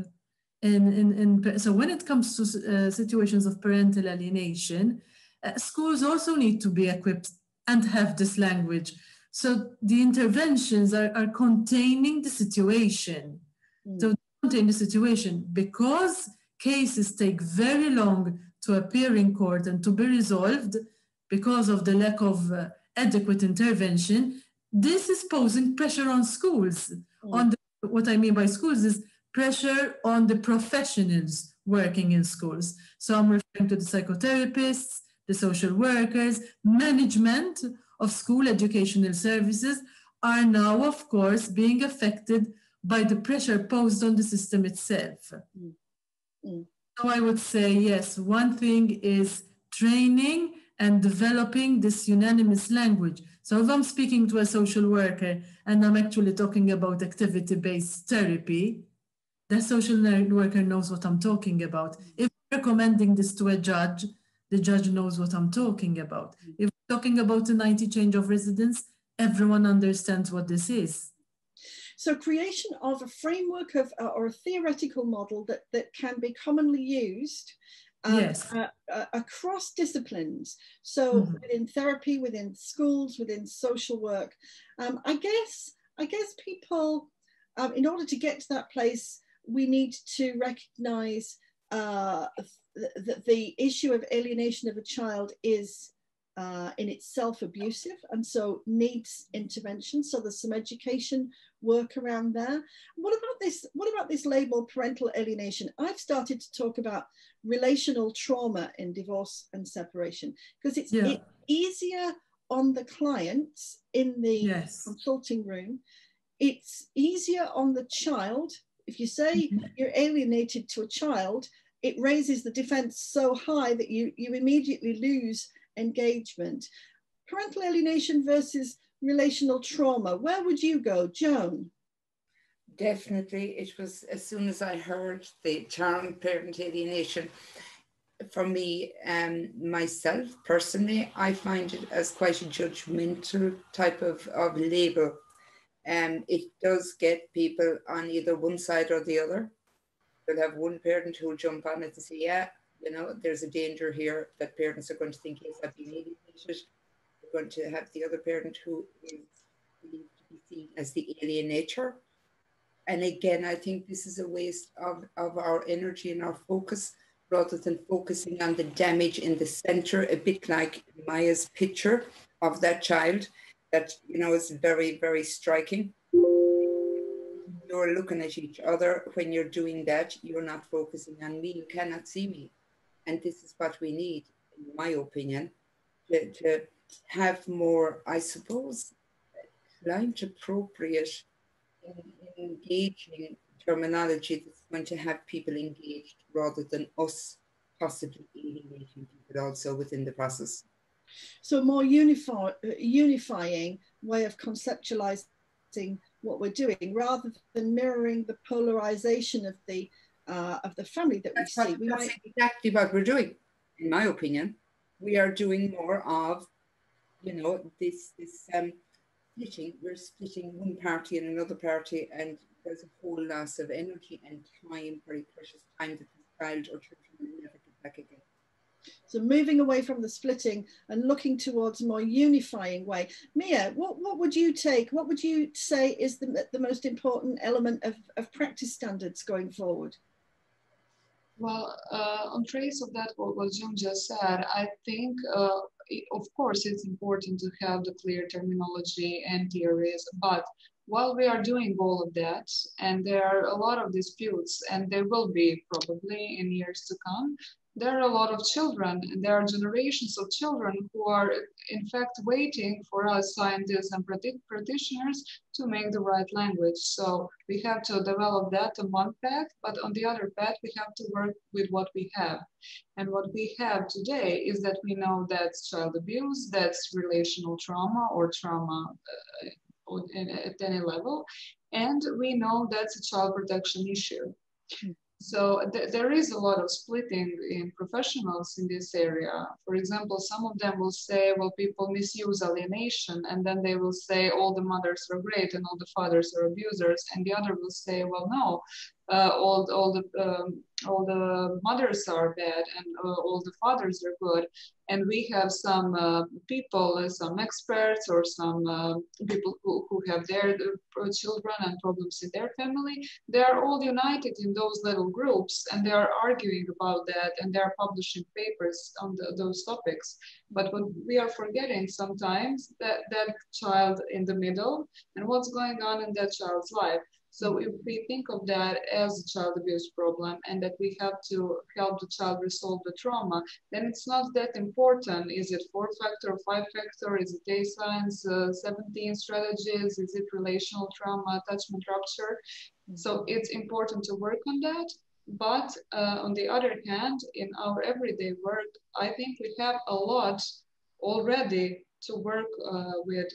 So when it comes to situations of parental alienation, schools also need to be equipped and have this language. So the interventions are containing the situation. So contain the situation, because cases take very long to appear in court and to be resolved because of the lack of adequate intervention. This is posing pressure on schools. What I mean by schools is pressure on the professionals working in schools. So I'm referring to the psychotherapists, the social workers, management of school educational services are now, of course, being affected by the pressure posed on the system itself. So I would say, yes, one thing is training and developing this unanimous language. So if I'm speaking to a social worker and I'm actually talking about activity-based therapy, the social worker knows what I'm talking about. If I'm recommending this to a judge, the judge knows what I'm talking about. If we're talking about a 90 change of residence, everyone understands what this is. So creation of a framework of or a theoretical model that can be commonly used yes. Across disciplines. So within therapy, within schools, within social work. I guess people, in order to get to that place, we need to recognize that the issue of alienation of a child is in itself abusive, and so needs intervention. So there's some education work around there. What about this label parental alienation? I've started to talk about relational trauma in divorce and separation, because it's easier on the clients in the consulting room. It's easier on the child. If you say you're alienated to a child, it raises the defense so high that you immediately lose engagement. Parental alienation versus relational trauma. Where would you go, Joan? Definitely, it was as soon as I heard the term parent alienation, for me, myself personally, I find it as quite a judgmental type of label. It does get people on either one side or the other. You'll have one parent who'll jump on it and say, yeah, you know, there's a danger here that parents are going to think, yes, I've been alienated. They're going to have the other parent who is believed to be seen as the alienator. And again, I think this is a waste of our energy and our focus, rather than focusing on the damage in the center, a bit like Maya's picture of that child that, you know, is very, very striking. You're looking at each other. When you're doing that, you're not focusing on me. You cannot see me. And this is what we need, in my opinion, to have more, I suppose, client appropriate engaging terminology that's going to have people engaged rather than us possibly alienating people also within the process. So more unifying way of conceptualizing what we're doing rather than mirroring the polarization of the family that we see. That's exactly what we're doing, in my opinion. We are doing more of, you know, this splitting. We're splitting one party and another party, and there's a whole loss of energy and time, very precious time that the child or children will never get back again. So moving away from the splitting and looking towards a more unifying way. Mia, what would you take? What would you say is the most important element of practice standards going forward? Well, on trace of that, what June just said, I think, of course, it's important to have the clear terminology and theories, but while we are doing all of that, and there are a lot of disputes, and there will be probably in years to come, there are a lot of children, and there are generations of children who are in fact waiting for us scientists and practitioners to make the right language. So we have to develop that on one path, but on the other path, we have to work with what we have. And what we have today is that we know that's child abuse, that's relational trauma or trauma at any level, and we know that's a child protection issue. So there is a lot of splitting in professionals in this area. For example, some of them will say, well, people misuse alienation, and then they will say all the mothers are great and all the fathers are abusers, and the other will say, well, no, all the mothers are bad and all the fathers are good. And we have some people, some experts or some people who have their children and problems in their family. They are all united in those little groups, and they are arguing about that, and they are publishing papers on those topics. But what we are forgetting sometimes that child in the middle and what's going on in that child's life. So if we think of that as a child abuse problem and that we have to help the child resolve the trauma, then it's not that important. Is it 4-factor or 5-factor? Is it ASINS, 17 strategies? Is it relational trauma, attachment rupture? So it's important to work on that. But on the other hand, in our everyday work, I think we have a lot already to work with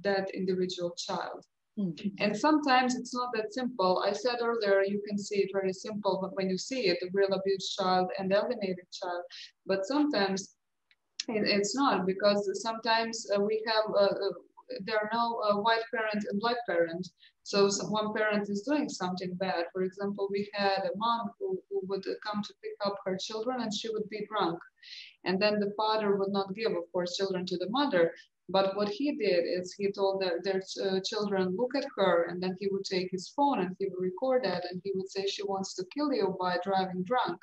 that individual child. And sometimes it's not that simple. I said earlier, you can see it very simple, but when you see it, the real abused child and the alienated child. But sometimes it's not, because sometimes we have, there are no white parent and black parent. So one parent is doing something bad. For example, we had a mom who would come to pick up her children and she would be drunk. And then the father would not give, of course, children to the mother. But what he did is he told their children, look at her, and then he would take his phone and he would record that, and he would say, she wants to kill you by driving drunk.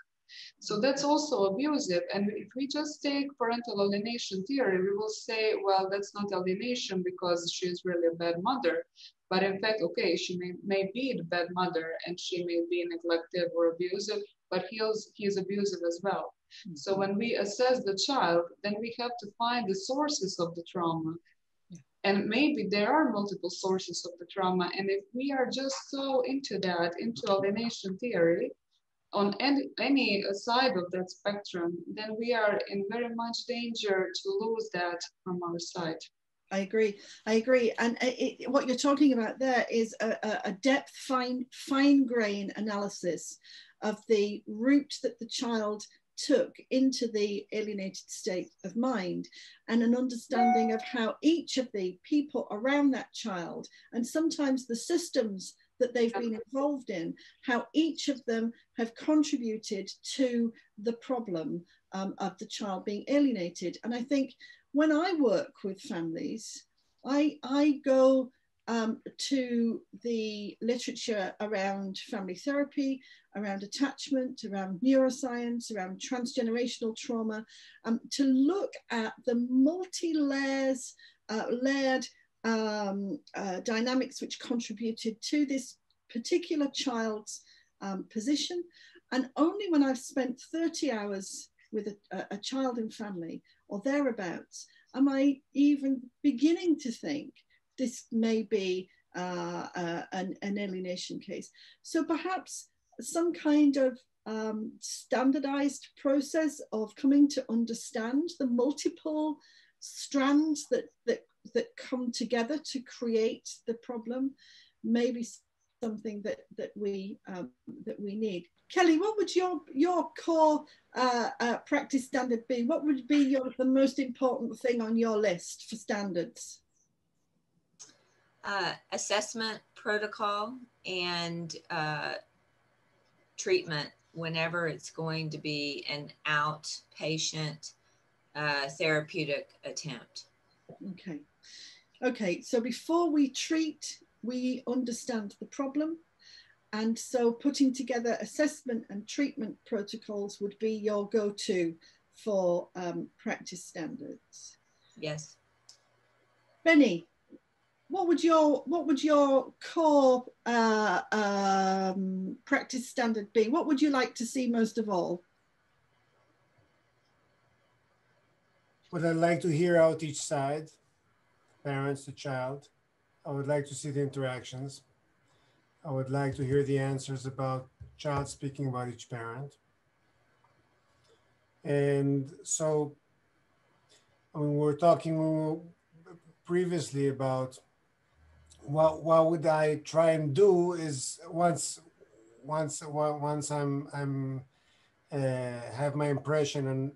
So that's also abusive. And if we just take parental alienation theory, we will say, well, that's not alienation because she's really a bad mother. But in fact, okay, she may be the bad mother and she may be neglective or abusive, but he's abusive as well. So when we assess the child, then we have to find the sources of the trauma. And maybe there are multiple sources of the trauma. And if we are just so into that, into alienation theory, on any side of that spectrum, then we are in very much danger to lose that from our side. I agree. And what you're talking about there is a depth, fine grain analysis of the route that the child took into the alienated state of mind, and an understanding of how each of the people around that child, and sometimes the systems that they've been involved in, how each of them have contributed to the problem of the child being alienated. And I think when I work with families, I go to the literature around family therapy, around attachment, around neuroscience, around transgenerational trauma, to look at the layered dynamics which contributed to this particular child's position. And only when I've spent 30 hours with a child and family or thereabouts, am I even beginning to think this may be an alienation case? So perhaps some kind of standardized process of coming to understand the multiple strands that come together to create the problem, maybe something that we need. Kelly, what would your core practice standard be? What would be the most important thing on your list for standards? Assessment protocol and treatment whenever it's going to be an outpatient therapeutic attempt. Okay, so before we treat, we understand the problem. And so putting together assessment and treatment protocols would be your go-to for practice standards. Yes. Benny, what would your core practice standard be? What would you like to see most of all? Would I like to hear out each side, parents, the child. I would like to see the interactions. I would like to hear the answers about child speaking about each parent. And so, I mean, we were talking previously about what would I try and do is once I'm have my impression and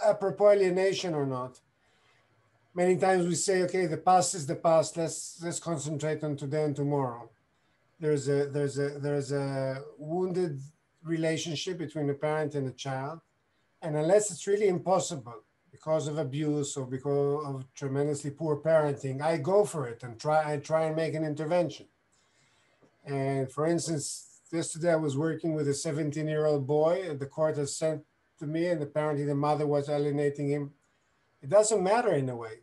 apropos alienation or not. Many times we say, okay, the past is the past. Let's concentrate on today and tomorrow. There's a wounded relationship between a parent and a child, and unless it's really impossible because of abuse or because of tremendously poor parenting, I go for it and try and make an intervention. And for instance, yesterday I was working with a 17-year-old boy, and the court has sent to me, and apparently the mother was alienating him. It doesn't matter in a way.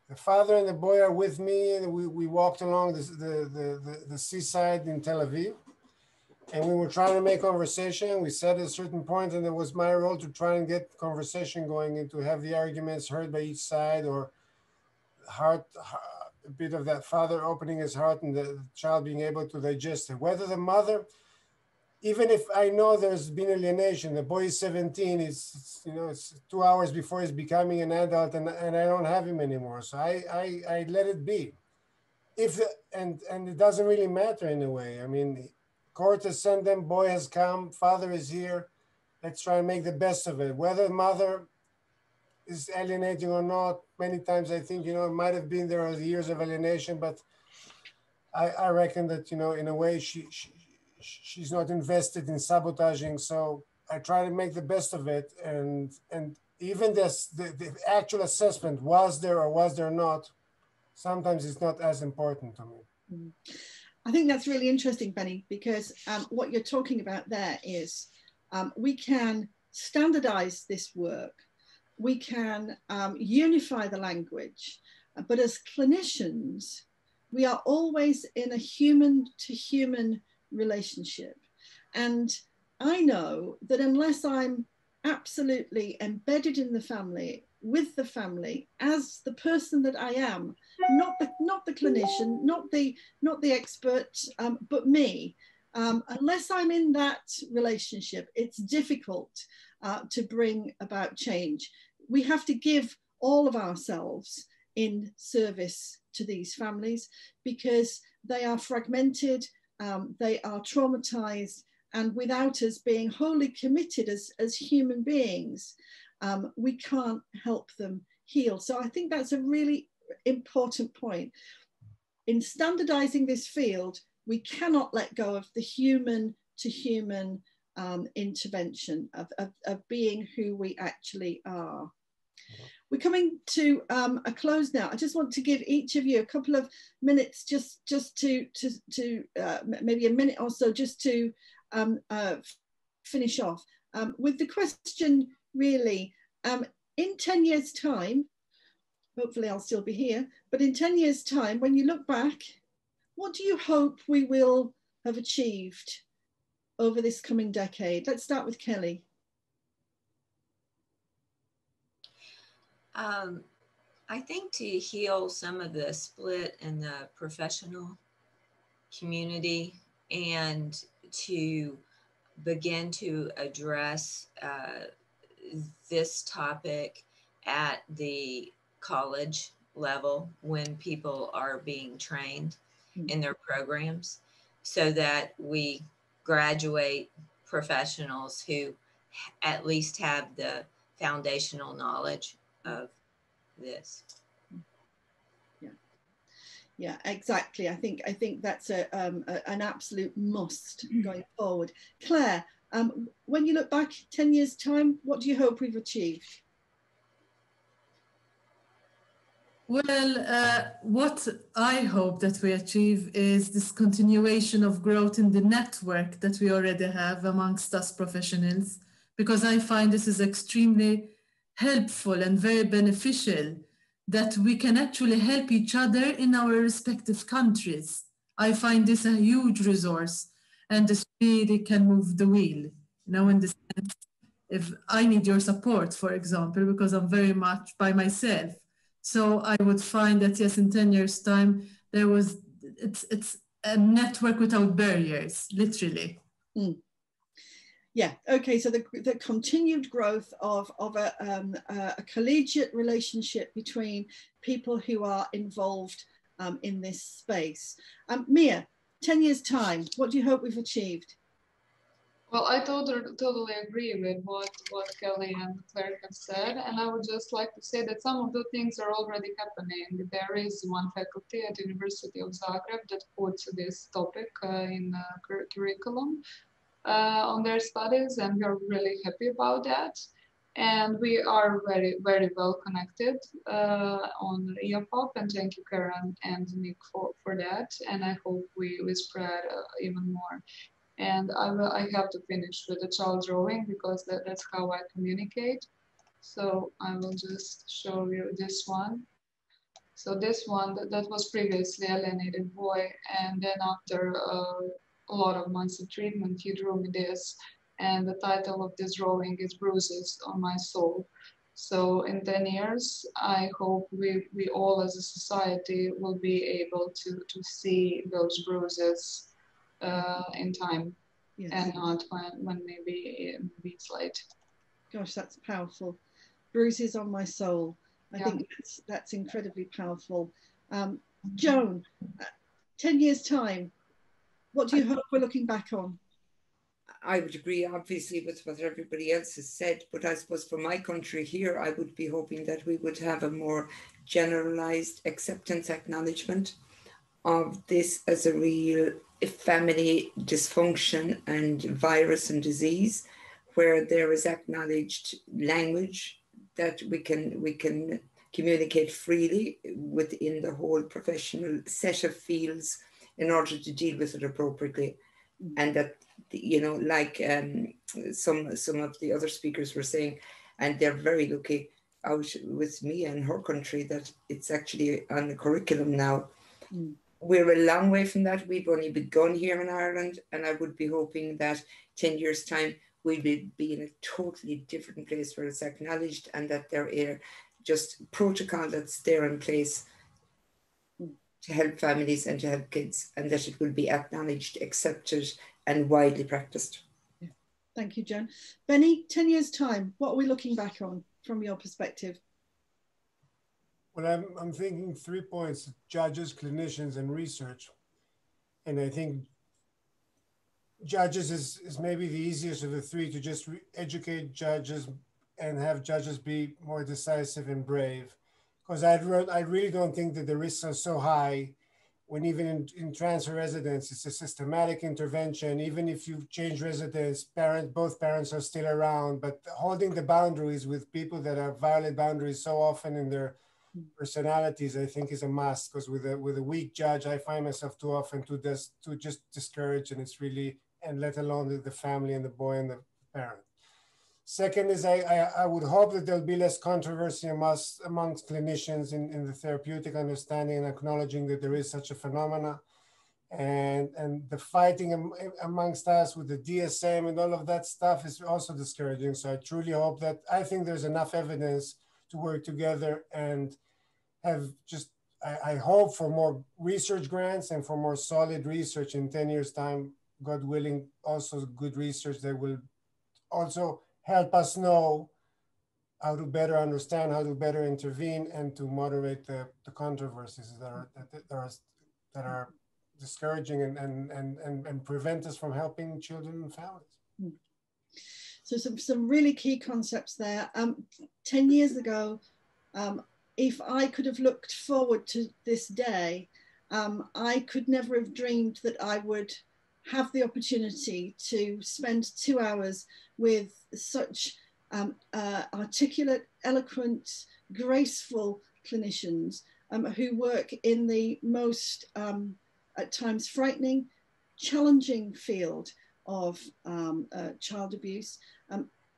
The father and the boy are with me, and we walked along the seaside in Tel Aviv, and we were trying to make conversation. We said at a certain point, and it was my role to try and get conversation going and to have the arguments heard by each side, or a bit of that father opening his heart and the child being able to digest it. Whether the mother, even if I know there's been alienation, the boy is 17, it's 2 hours before he's becoming an adult, and I don't have him anymore. So I let it be. And it doesn't really matter in a way. I mean, court has sent them, boy has come, father is here. Let's try and make the best of it. Whether mother is alienating or not, many times I think, it might have been there are the years of alienation, but I reckon that, in a way she's not invested in sabotaging. So I try to make the best of it. And even the actual assessment, was there or was there not, sometimes it's not as important to me. I think that's really interesting, Benny, because what you're talking about there is we can standardize this work. We can unify the language, but as clinicians, we are always in a human to human relationship. And I know that unless I'm absolutely embedded in the family, with the family, as the person that I am, not the clinician, not the expert, but me, unless I'm in that relationship, it's difficult to bring about change. We have to give all of ourselves in service to these families because they are fragmented, they are traumatized, and without us being wholly committed as human beings, we can't help them heal. So I think that's a really important point. In standardizing this field, we cannot let go of the human to human intervention of being who we actually are. We're coming to a close now. I just want to give each of you a couple of minutes just to maybe a minute or so just to finish off with the question really, in 10 years time, hopefully I'll still be here, but in 10 years time, when you look back, what do you hope we will have achieved over this coming decade? Let's start with Kelly. I think to heal some of the split in the professional community and to begin to address this topic at the college level when people are being trained in their programs, so that we graduate professionals who at least have the foundational knowledge of this. Yeah, exactly. I think that's an absolute must going forward. Claire, when you look back 10 years' time, what do you hope we've achieved? Well, what I hope that we achieve is this continuation of growth in the network that we already have amongst us professionals, because I find this is extremely helpful and very beneficial, that we can actually help each other in our respective countries. I find this a huge resource, and this really can move the wheel, in the sense, if I need your support, for example, because I'm very much by myself. So I would find that, yes, in 10 years' time, it's a network without barriers, literally. Yeah, okay, so the continued growth of a collegiate relationship between people who are involved in this space. Mia, 10 years' time, what do you hope we've achieved? Well, I totally agree with what Kelly and Claire have said, and I would just like to say that some of the things are already happening. There is one faculty at the University of Zagreb that puts this topic in the curriculum on their studies, and we are really happy about that. And we are very, very well connected on EAPOP, and thank you, Karen and Nick, for that. And I hope we spread even more. And I have to finish with the child drawing, because that's how I communicate. So I will just show you this one. So this one, that was previously alienated boy, and then after a lot of months of treatment, he drew me this, and the title of this drawing is Bruises on My Soul. So in 10 years, I hope we all as a society will be able to see those bruises in time, yes, and not when maybe it's late. Gosh, that's powerful. Bruises on my soul. I think that's incredibly powerful. Joan, 10 years' time, what do you hope we're looking back on? I would agree, obviously, with what everybody else has said, but I suppose for my country here, I would be hoping that we would have a more generalized acceptance, acknowledgement of this as a real family dysfunction and virus and disease, where there is acknowledged language that we can communicate freely within the whole professional set of fields in order to deal with it appropriately. And that, like some of the other speakers were saying, and they're very lucky out with me and her country that it's actually on the curriculum now. We're a long way from that. We've only begun here in Ireland, and I would be hoping that 10 years' time, we'll be in a totally different place where it's acknowledged, and that there are just protocol that's there in place to help families and to help kids, and that it will be acknowledged, accepted, and widely practiced. Yeah. Thank you, Joan. Benny, 10 years' time, what are we looking back on from your perspective? Well, I'm thinking 3 points: judges, clinicians, and research. And I think judges is maybe the easiest of the three, to just educate judges and have judges be more decisive and brave. Because I really don't think that the risks are so high when even in transfer residence, it's a systematic intervention. Even if you change residence, both parents are still around, but holding the boundaries with people that are violate boundaries so often in their personalities, I think, is a must. Because with a weak judge, I find myself too often to just discourage, and it's really, and let alone the family and the boy and the parent. Second is I would hope that there'll be less controversy amongst clinicians in the therapeutic understanding and acknowledging that there is such a phenomena, and the fighting amongst us with the DSM and all of that stuff is also discouraging. So I truly hope that, I think there's enough evidence to work together and have just, I hope for more research grants and for more solid research in 10 years time, God willing, also good research that will also help us know how to better understand, how to better intervene, and to moderate the controversies that are discouraging and prevent us from helping children and families. So some really key concepts there. 10 years ago, if I could have looked forward to this day, I could never have dreamed that I would have the opportunity to spend 2 hours with such articulate, eloquent, graceful clinicians who work in the most, at times, frightening, challenging field of child abuse.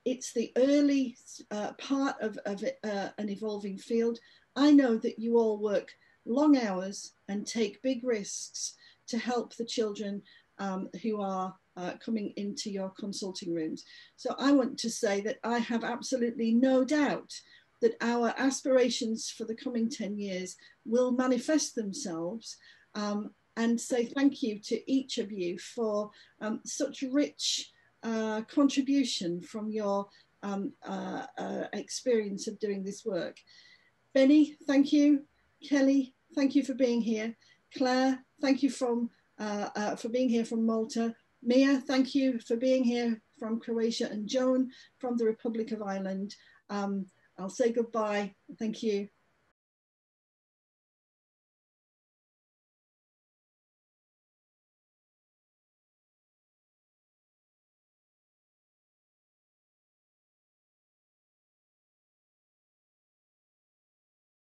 It's the early part of an evolving field. I know that you all work long hours and take big risks to help the children who are coming into your consulting rooms. So I want to say that I have absolutely no doubt that our aspirations for the coming 10 years will manifest themselves, and say thank you to each of you for such rich contribution from your experience of doing this work. Benny, thank you. Kelly, thank you for being here. Claire, thank you for being here from Malta. Mia, thank you for being here from Croatia, and Joan from the Republic of Ireland. I'll say goodbye. Thank you.